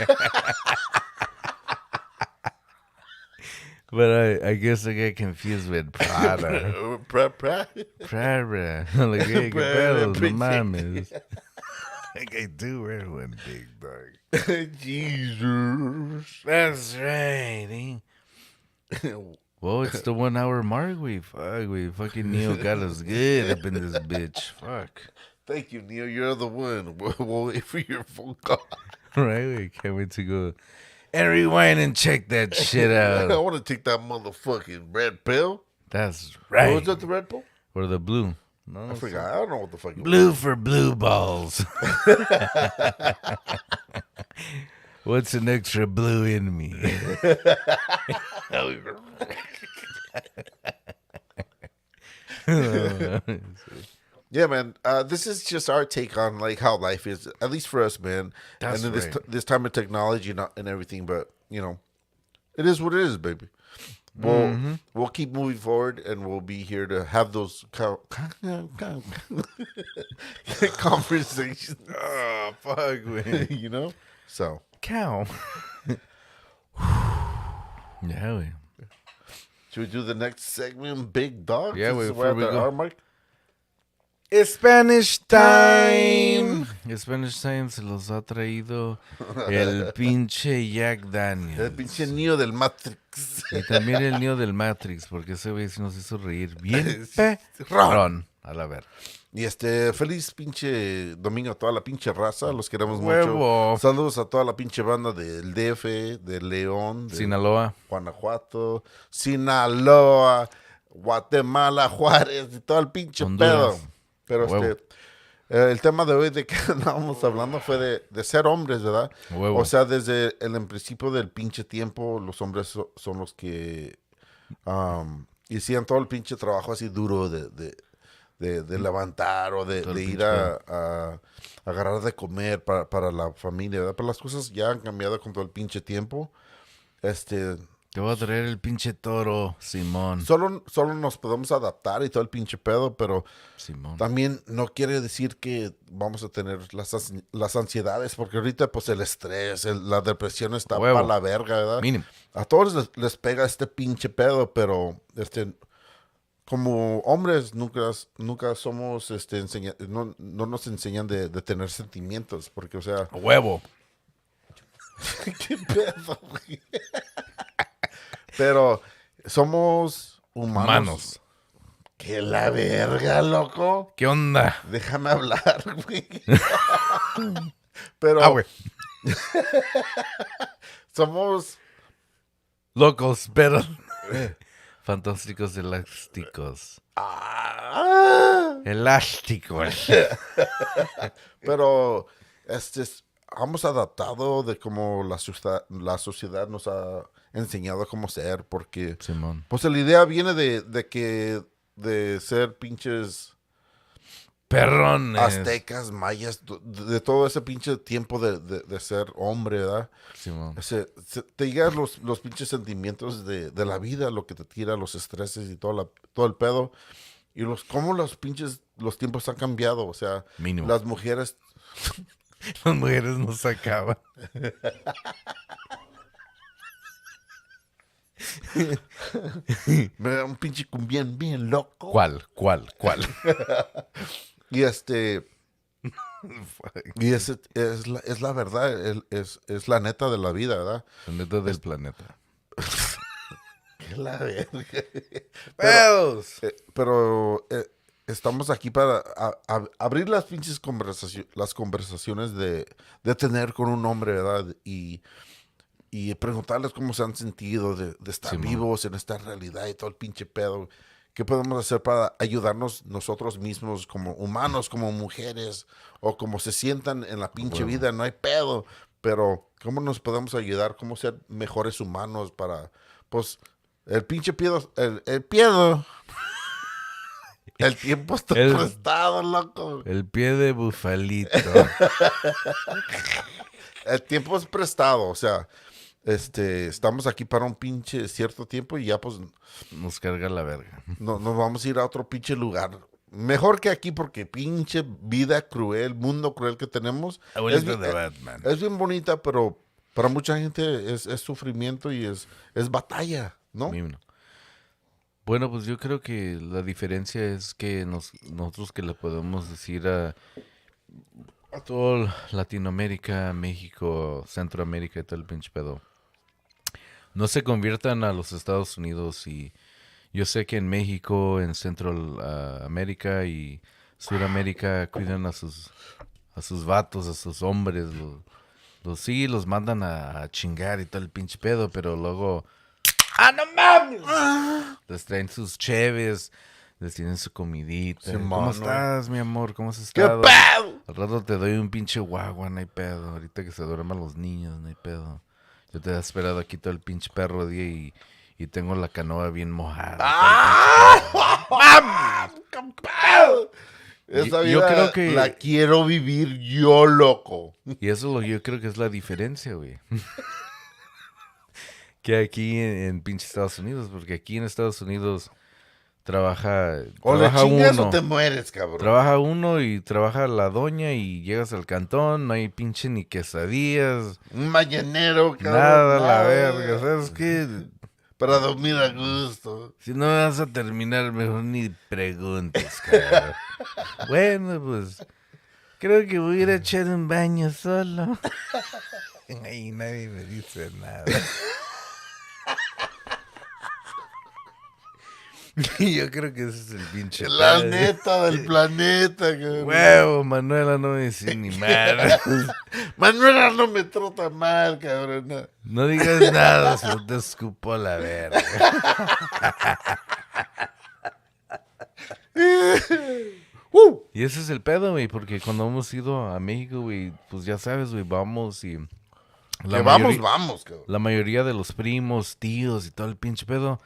But I guess I get confused with Prada. Prada. Like, hey, qué pedo, no mames. Like, I do wear one, big dog.
Jesus.
That's right, eh? Well, it's the 1 hour mark. We fucking Neo got us good up in this bitch. Fuck.
Thank you, Neo. You're the one. We'll wait for your phone call.
Right? We can't wait to go and rewind and check that shit out.
I want to take that motherfucking red pill.
That's right.
What was that, the red pill?
Or the blue? No,
I forgot. I don't know what the fuck.
Blue for blue balls. What's an extra blue in me?
Yeah, man. This is just our take on like how life is, at least for us, man.
That's
and then this time of technology and everything, but you know, it is what it is, baby. We'll keep moving forward, and we'll be here to have those conversations.
Oh, fuck, man.
You know, so
cow. Yeah.
Should we do the next segment, Big Dog?
Yeah,
before we go. Mark?
It's Spanish time. Spanish time se los ha traído el pinche Jack Daniels.
El pinche Neo del Matrix.
Y también el Neo del Matrix, porque ese güey nos hizo reír bien perrón. A la ver.
Y feliz pinche domingo a toda la pinche raza, los queremos
Huevo.
mucho. Saludos a toda la pinche banda del DF, de León, de
Sinaloa,
Guanajuato, Sinaloa, Guatemala, Juárez, y todo el pinche
Honduras.
pedo. Pero el tema de hoy de que andábamos hablando fue de ser hombres, ¿verdad?
Huevo.
O sea, desde el principio del pinche tiempo, los hombres son los que hacían todo el pinche trabajo así duro de levantar o de ir a agarrar de comer para la familia, ¿verdad? Pero las cosas ya han cambiado con todo el pinche tiempo.
Te voy a traer el pinche toro, Simón.
Solo nos podemos adaptar y todo el pinche pedo, pero
Simón.
También no quiere decir que vamos a tener las ansiedades, porque ahorita pues el estrés, la depresión está para la verga, ¿verdad?
Mínimo.
A todos les pega este pinche pedo, pero como hombres nunca somos no nos enseñan de tener sentimientos, porque o sea,
Huevo.
qué pedo, güey. Pero somos humanos. ¡Que la verga, loco!
¿Qué onda?
Déjame hablar, güey. Pero
güey.
Somos
locos, pero fantásticos elásticos. Elásticos.
Pero hemos adaptado de cómo la sociedad nos ha enseñado cómo ser, porque
Simón.
pues la idea viene de ser pinches
Perrones.
aztecas, mayas, de todo ese pinche tiempo de ser hombre, ¿verdad?
Simón.
Te llegan los pinches sentimientos de la vida, lo que te tira, los estreses y todo el pedo. Y cómo los tiempos han cambiado. O sea,
Mínimo.
las mujeres.
Las mujeres no se acaban.
Me da un pinche cumbión bien loco.
¿Cuál?
Y y es la verdad, es la neta de la vida, ¿verdad?
La neta del planeta.
Es la verga.
¡Pedos!
Pero estamos aquí para abrir las pinches las conversaciones de tener con un hombre, ¿verdad? Y preguntarles cómo se han sentido de estar
Simón.
vivos en esta realidad y todo el pinche pedo. ¿Qué podemos hacer para ayudarnos nosotros mismos como humanos, como mujeres, o como se sientan en la pinche
Bueno.
vida? No hay pedo, pero ¿cómo nos podemos ayudar? ¿Cómo ser mejores humanos para, pues, el pinche piedo, el piedo? El tiempo está prestado, loco.
El pie de bufalito.
El tiempo es prestado, o sea, estamos aquí para un pinche cierto tiempo y ya pues
Nos carga la verga.
nos vamos a ir a otro pinche lugar. Mejor que aquí porque pinche vida cruel, mundo cruel que tenemos.
Abuelita de Batman.
Es bien bonita, pero para mucha gente es sufrimiento y es batalla, ¿no?
Mínimo. Bueno, pues yo creo que la diferencia es que nosotros que le podemos decir a toda Latinoamérica, México, Centroamérica y todo el pinche pedo, no se conviertan a los Estados Unidos. Y yo sé que en México, en Centroamérica y Sudamérica cuidan a sus vatos, a sus hombres. Sí, los mandan a chingar y todo el pinche pedo, pero luego... ¡Ah, no mames! Les traen sus cheves, les tienen su comidita.
Simón,
¿Cómo
güey.
estás, mi amor? ¿Cómo has
¿Qué
estado?
pedo?
Al rato te doy un pinche guagua, no hay pedo. Ahorita que se duerman los niños, no hay pedo. Yo te he esperado aquí todo el pinche perro día y tengo la canoa bien mojada.
Esa
Yo
vida
creo que-
la quiero vivir yo, loco.
Y eso es lo yo creo que es la diferencia, güey. Que aquí en pinche Estados Unidos, porque aquí en Estados Unidos trabaja
O le
trabaja
chingas
uno.
o te mueres, cabrón.
Trabaja uno y trabaja la doña y llegas al cantón, no hay pinche ni quesadillas,
Un mañanero, cabrón.
nada, la verga. ¿Sabes qué?
Para dormir a gusto.
Si no vas a terminar, mejor ni preguntes, cabrón. Bueno, pues creo que voy a ir a echar un baño solo. Ahí nadie me dice nada. Yo creo que ese es el pinche
La
padre.
neta del planeta, cabrón.
Huevo, Manuela no me dice ni madre.
Manuela no me trata mal, cabrón. No.
No digas nada, si no te escupo a la verga. Y ese es el pedo, güey, porque cuando hemos ido a México, güey, pues ya sabes, güey, vamos y...
Vamos, cabrón.
La mayoría de los primos, tíos y todo el pinche pedo,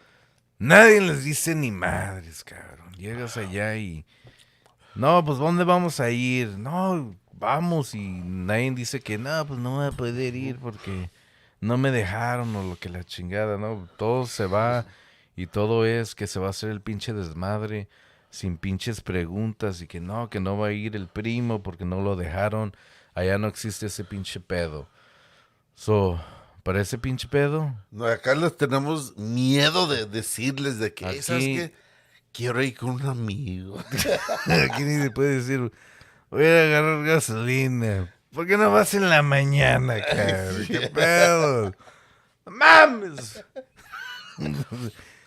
nadie les dice ni madres, cabrón. Llegas allá y... No, pues ¿dónde vamos a ir? No, vamos y nadie dice que no, pues no voy a poder ir porque no me dejaron o lo que la chingada, ¿no? Todo se va y todo es que se va a hacer el pinche desmadre sin pinches preguntas y que no va a ir el primo porque no lo dejaron. Allá no existe ese pinche pedo. So, para ese pinche pedo,
No, acá les tenemos miedo de decirles de que,
Aquí-
¿sabes qué? Quiero ir con un amigo.
aquí ni se puede decir, voy a agarrar gasolina. ¿Por qué no vas en la mañana, cabrón? ¿Qué pedo? ¡Mames!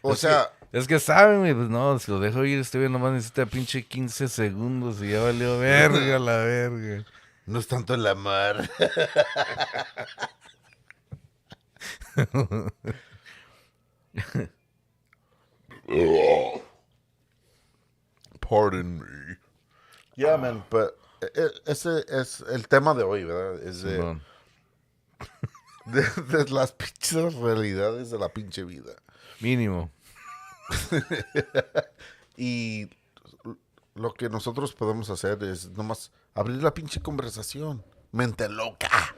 O sea,
Es que saben, güey, pues no, si lo dejo ir, este güey nomás necesita pinche 15 segundos y ya valió verga la verga.
no es tanto el amar. Pardon me. Yeah, man, but ese es el tema de hoy, ¿verdad? Es de,
Simón.
de las pinches realidades de la pinche vida.
Mínimo.
Y lo que nosotros podemos hacer es nomás abrir la pinche conversación. Mente loca.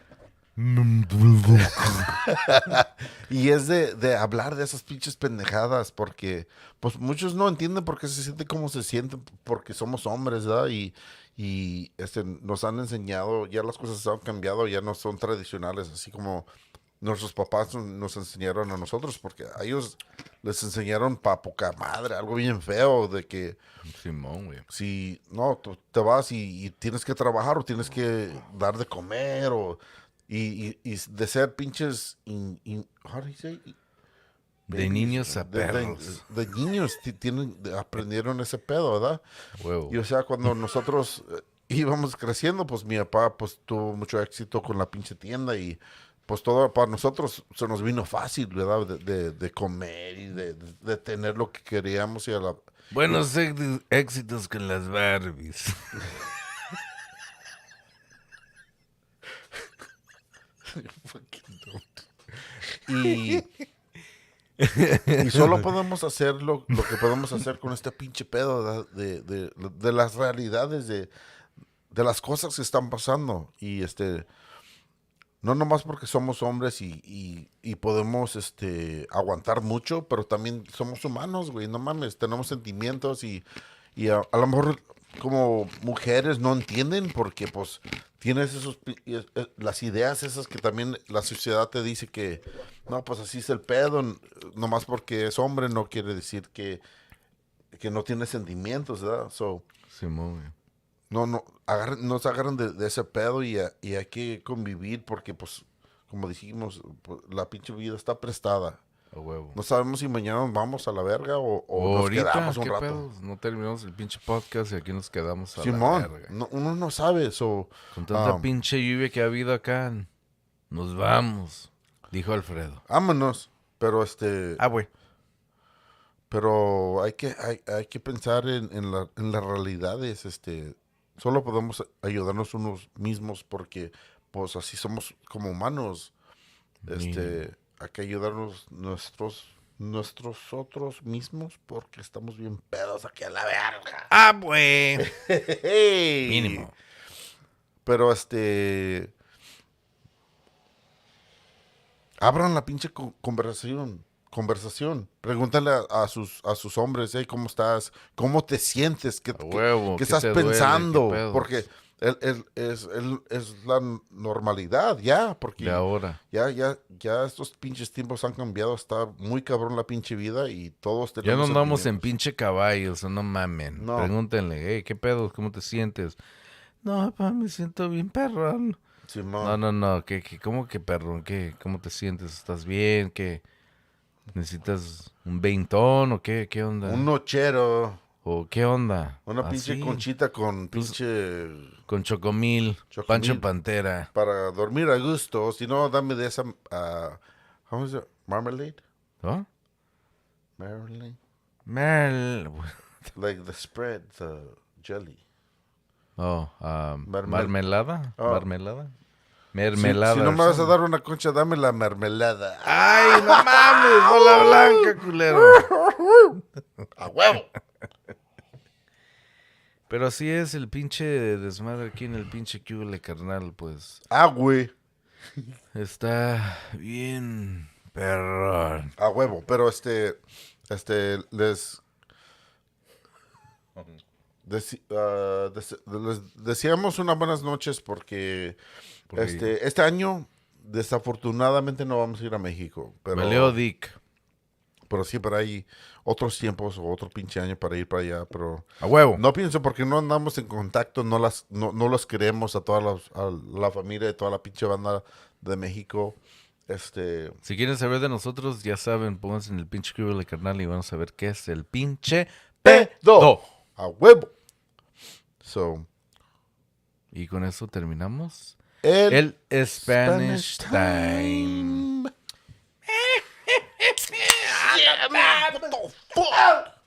Y es de hablar de esas pinches pendejadas porque pues muchos no entienden por qué se siente como se sienten porque somos hombres, ¿verdad? Y nos han enseñado, ya las cosas han cambiado, ya no son tradicionales, así como nuestros papás nos enseñaron a nosotros, porque a ellos les enseñaron pa' poca madre, algo bien feo, de que
Simón, güey.
si no, tú te vas y tienes que trabajar o tienes que dar de comer y de ser pinches, how do you say?
De
Babies,
niños a perros.
de niños aprendieron ese pedo, ¿verdad? Y
Huevo.
o sea, cuando nosotros íbamos creciendo, pues mi papá pues tuvo mucho éxito con la pinche tienda y pues todo para nosotros se nos vino fácil, ¿verdad? De comer y de tener lo que queríamos y a la...
Buenos éxitos con las Barbies.
Y, y solo podemos hacer lo que podemos hacer con este pinche pedo ¿verdad? De las realidades de las cosas que están pasando. Y no nomás porque somos hombres y podemos aguantar mucho, pero también somos humanos, güey. No mames, tenemos sentimientos y a lo mejor como mujeres no entienden porque pues tienes las ideas esas que también la sociedad te dice que no, pues así es el pedo, nomás porque es hombre no quiere decir que no tiene sentimientos, ¿verdad? So,
Simón, güey.
nos agarran de ese pedo y hay que convivir porque, pues, como dijimos, pues, la pinche vida está prestada.
A huevo.
No sabemos si mañana nos vamos a la verga o nos
Ahorita,
quedamos un
¿qué
rato.
pedos? No terminamos el pinche podcast y aquí nos quedamos a la
Simón,
verga.
uno no sabe eso.
Con tanta pinche lluvia que ha habido acá, nos vamos, dijo Alfredo.
Vámonos, pero
Güey.
pero hay que pensar en las realidades, solo podemos ayudarnos unos mismos porque, pues, así somos como humanos. Hay que ayudarnos nuestros otros mismos porque estamos bien pedos aquí a la verga.
Güey.
Hey.
Mínimo.
Pero abran la pinche conversación. Pregúntale a sus hombres, hey, ¿cómo estás? ¿Cómo te sientes? ¿Qué,
A huevo,
qué
¿qué
estás
te duele?
pensando?
¿Qué pedos?
Porque es la normalidad, ya, porque
De ahora.
ya estos pinches tiempos han cambiado, está muy cabrón la pinche vida y todos
Ya no
tenemos
andamos en
sentimientos.
pinche caballos, no mamen.
No,
Pregúntenle, hey, ¿qué pedos? ¿Cómo te sientes? No, papá, me siento bien perrón.
Simón.
No, ¿cómo que perrón? ¿Cómo te sientes? ¿Estás bien? ¿Qué? ¿Necesitas un veintón o qué? ¿Qué onda?
Un nochero,
¿O qué onda?
una pinche
Así,
conchita con
Pues,
pinche
con chocomil,
Chocomil.
Pancho Pantera.
para dormir a gusto. Si no, dame de esa, ¿cómo se llama? Marmalade?
¿No?
Marmalade.
Mel...
Like the spread, the jelly.
¿Marmelada?
Oh.
¿Marmelada?
Si
Mermelada.
no me vas a
something.
dar una concha, dame la mermelada.
¡Ay, no mames! ¡Bola blanca, culero!
¡A huevo!
Pero así es el pinche desmadre aquí en el pinche QVole Carnal, pues.
Güey.
Está bien perrón.
A huevo. Pero les deseamos unas buenas noches porque
Porque
este año desafortunadamente no vamos a ir a México.
valió Dick.
Pero siempre hay otros tiempos o otro pinche año para ir para allá. Pero
A huevo.
no pienso porque no andamos en contacto, no los queremos a a la familia de toda la pinche banda de México.
Si quieren saber de nosotros, ya saben, pónganse en el pinche QVole Carnal y van a saber qué es el pinche pedo.
A huevo. So,
Y con eso terminamos
el
el Spanish Time.
Yeah, man, what the fuck?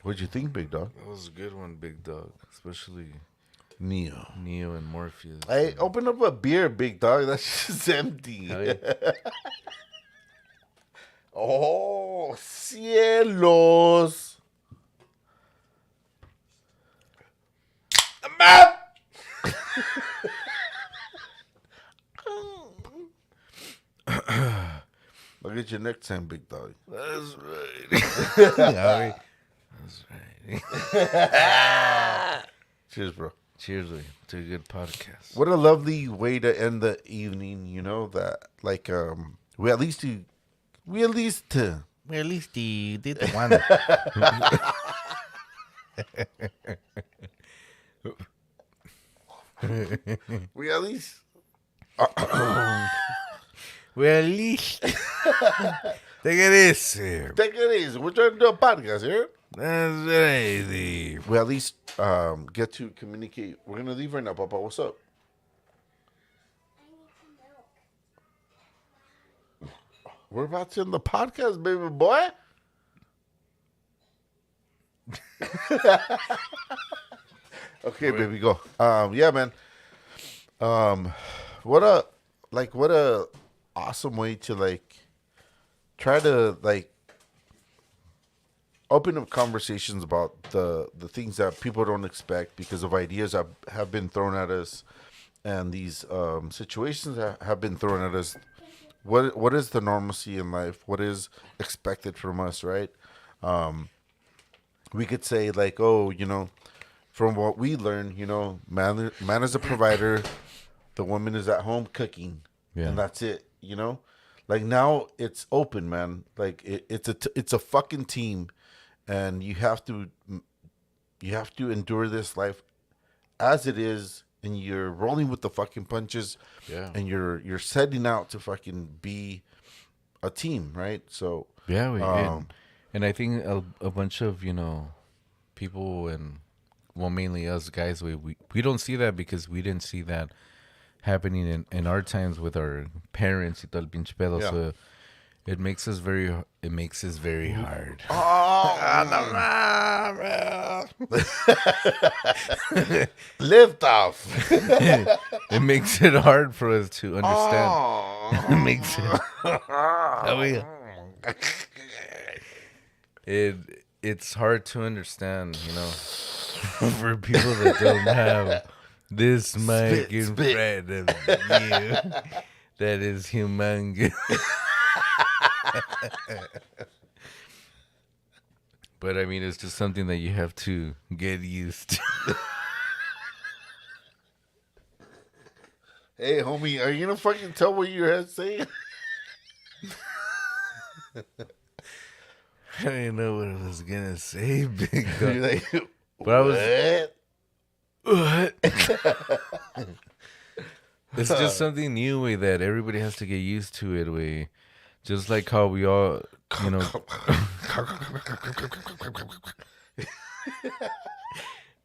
What'd you think, big dog?
That was a good one, big dog. Especially Neo and Morpheus.
Hey, open up a beer, big dog. That's just empty.
Yeah.
Oh, cielos. Look at you next time, big dog.
That's right. That's right.
Cheers, bro.
Cheers, to a good podcast.
What a lovely way to end the evening. You know that, like, we at least did the
one.
we at least.
Well, at least. Take it easy.
Take it easy. We're trying to do a podcast here.
That's crazy.
We at least get to communicate. We're gonna leave right now, Papa. What's up? We're about to end the podcast, baby boy. Okay, baby, go. Yeah, man. What a awesome way to like try to like open up conversations about the things that people don't expect because of ideas that have been thrown at us, and these situations that have been thrown at us. What is the normalcy in life? What is expected from us, right? We could say like, oh, you know, from what we learn, you know, man is a provider, the woman is at home cooking, and that's it. You know, like now it's open, man. Like it's a fucking team, and you have to endure this life as it is, and you're rolling with the fucking punches, and you're setting out to fucking be a team, right? So
and I think a bunch of people and mainly us guys, we don't see that because we didn't see that happening in our times with our parents y todo el pinche pedo. So it makes us very hard.
Lift off.
It makes it hard for us to understand. It makes it it's hard to understand, for people that don't have this mic in front of you that is humongous. But I mean, it's just something that you have to get used to.
Hey, homie, are you gonna fucking tell what you had saying?
I didn't know what I was gonna say, big dog.
You're like,
but I was. What? It's just something new, way that everybody has to get used to it, way. Just like how we all,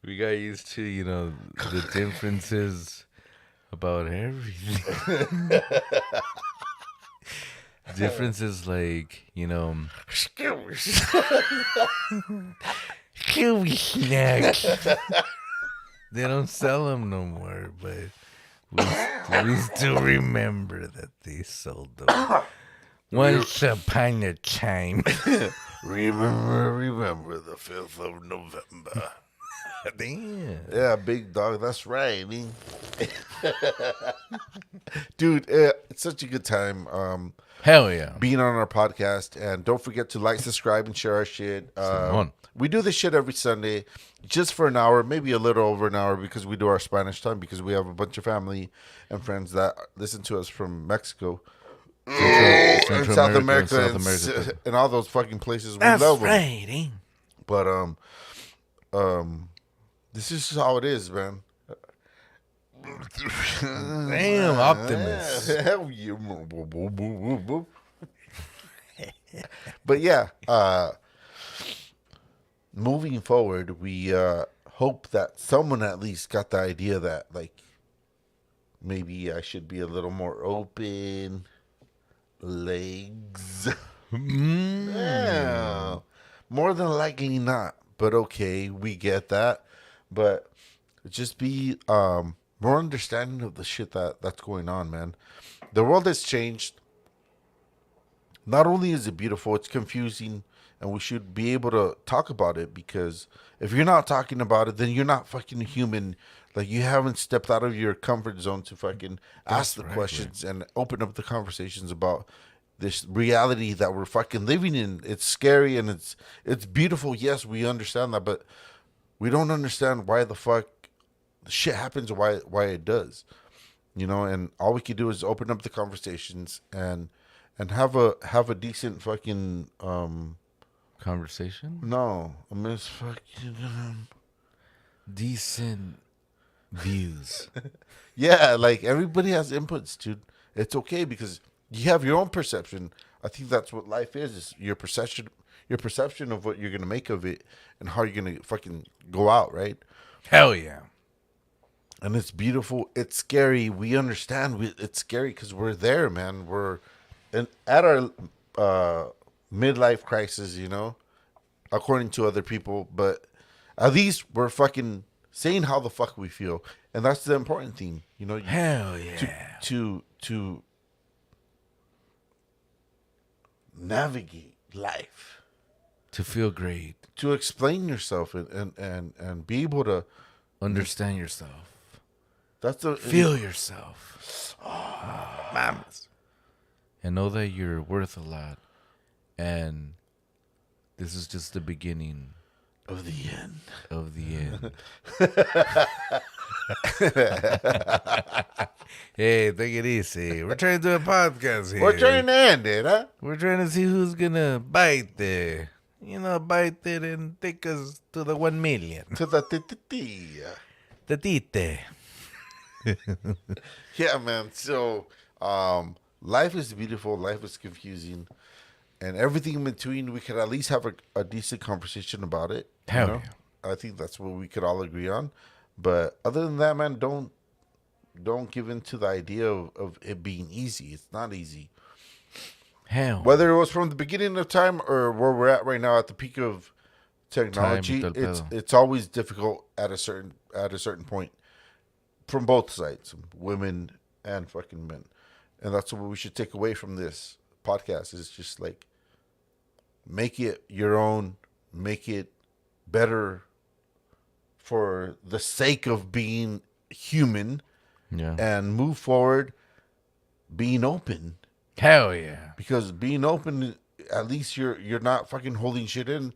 we got used to, the differences about everything. Differences like, Scooby snacks. They don't sell them no more, but we still remember that they sold them. Once upon a time.
Remember the 5th of November.
Damn.
Yeah, big dog, that's right. Dude, it's such a good time.
Hell yeah.
Being on our podcast. And don't forget to like, subscribe, and share our shit. We do this shit every Sunday just for an hour, maybe a little over an hour, because we do our Spanish time, because we have a bunch of family and friends that listen to us from Mexico. Central South America, and all those fucking places. We love them.
Right,
But this is how it is, man.
Damn, optimist.
Hell yeah. But yeah, moving forward, we hope that someone at least got the idea that, like, maybe I should be a little more open. Legs. Yeah. More than likely not. But okay, we get that. But Just be more understanding of the shit that's going on, man. The world has changed. Not only is it beautiful, it's confusing, and we should be able to talk about it, because if you're not talking about it, then you're not fucking human. Like, you haven't stepped out of your comfort zone to fucking ask the questions and open up the conversations about this reality that we're fucking living in. It's scary and it's beautiful. Yes, we understand that, but we don't understand why the fuck shit happens, why it does. And all we can do is open up the conversations and have a decent fucking
conversation.
No, I miss fucking
decent views.
Yeah, like, everybody has inputs, dude. It's okay because you have your own perception. I think that's what life is your perception of what you're gonna make of it and how you're gonna fucking go out, right?
Hell yeah.
And it's beautiful. It's scary. We understand. It's scary because we're there, man. We're at our midlife crisis, according to other people. But at least we're fucking saying how the fuck we feel, and that's the important thing,
Hell yeah.
To navigate life,
to feel great,
to explain yourself, and be able to
understand yourself.
That's
feel yourself. Oh, mamas. And know that you're worth a lot. And this is just the beginning
of the end.
Of the end. Hey, take it easy. We're trying to do a podcast here.
We're trying to end it, huh?
We're trying to see who's gonna bite it. Bite it and take us to the 1 million.
To the tititi.
The tite.
Yeah, man. So, life is beautiful. Life is confusing. And everything in between, we could at least have a decent conversation about it.
Hell yeah.
I think that's what we could all agree on. But other than that, man, don't give in to the idea of it being easy. It's not easy.
Hell.
Whether it was from the beginning of time or where we're at right now at the peak of technology, it's always difficult at a certain point from both sides, women and fucking men. And that's what we should take away from this podcast, is just like, make it your own, make it better for the sake of being human, and move forward being open.
Hell yeah.
Because being open, at least you're not fucking holding shit in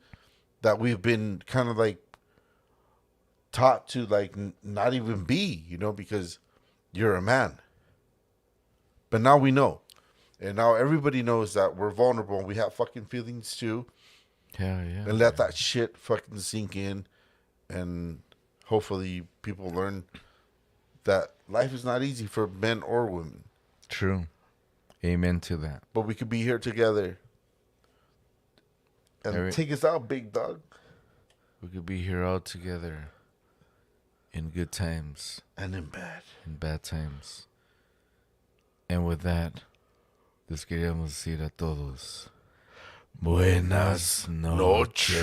that we've been kind of like taught to like not even be, because you're a man. But now we know. And now everybody knows that we're vulnerable and we have fucking feelings too.
Hell yeah.
And let that shit fucking sink in. And hopefully people learn that life is not easy for men or women.
True. Amen to that.
But we could be here together. And take us out, big dog.
We could be here all together. In good times.
And in bad.
In bad times. And with that, les queríamos decir a todos, buenas noches.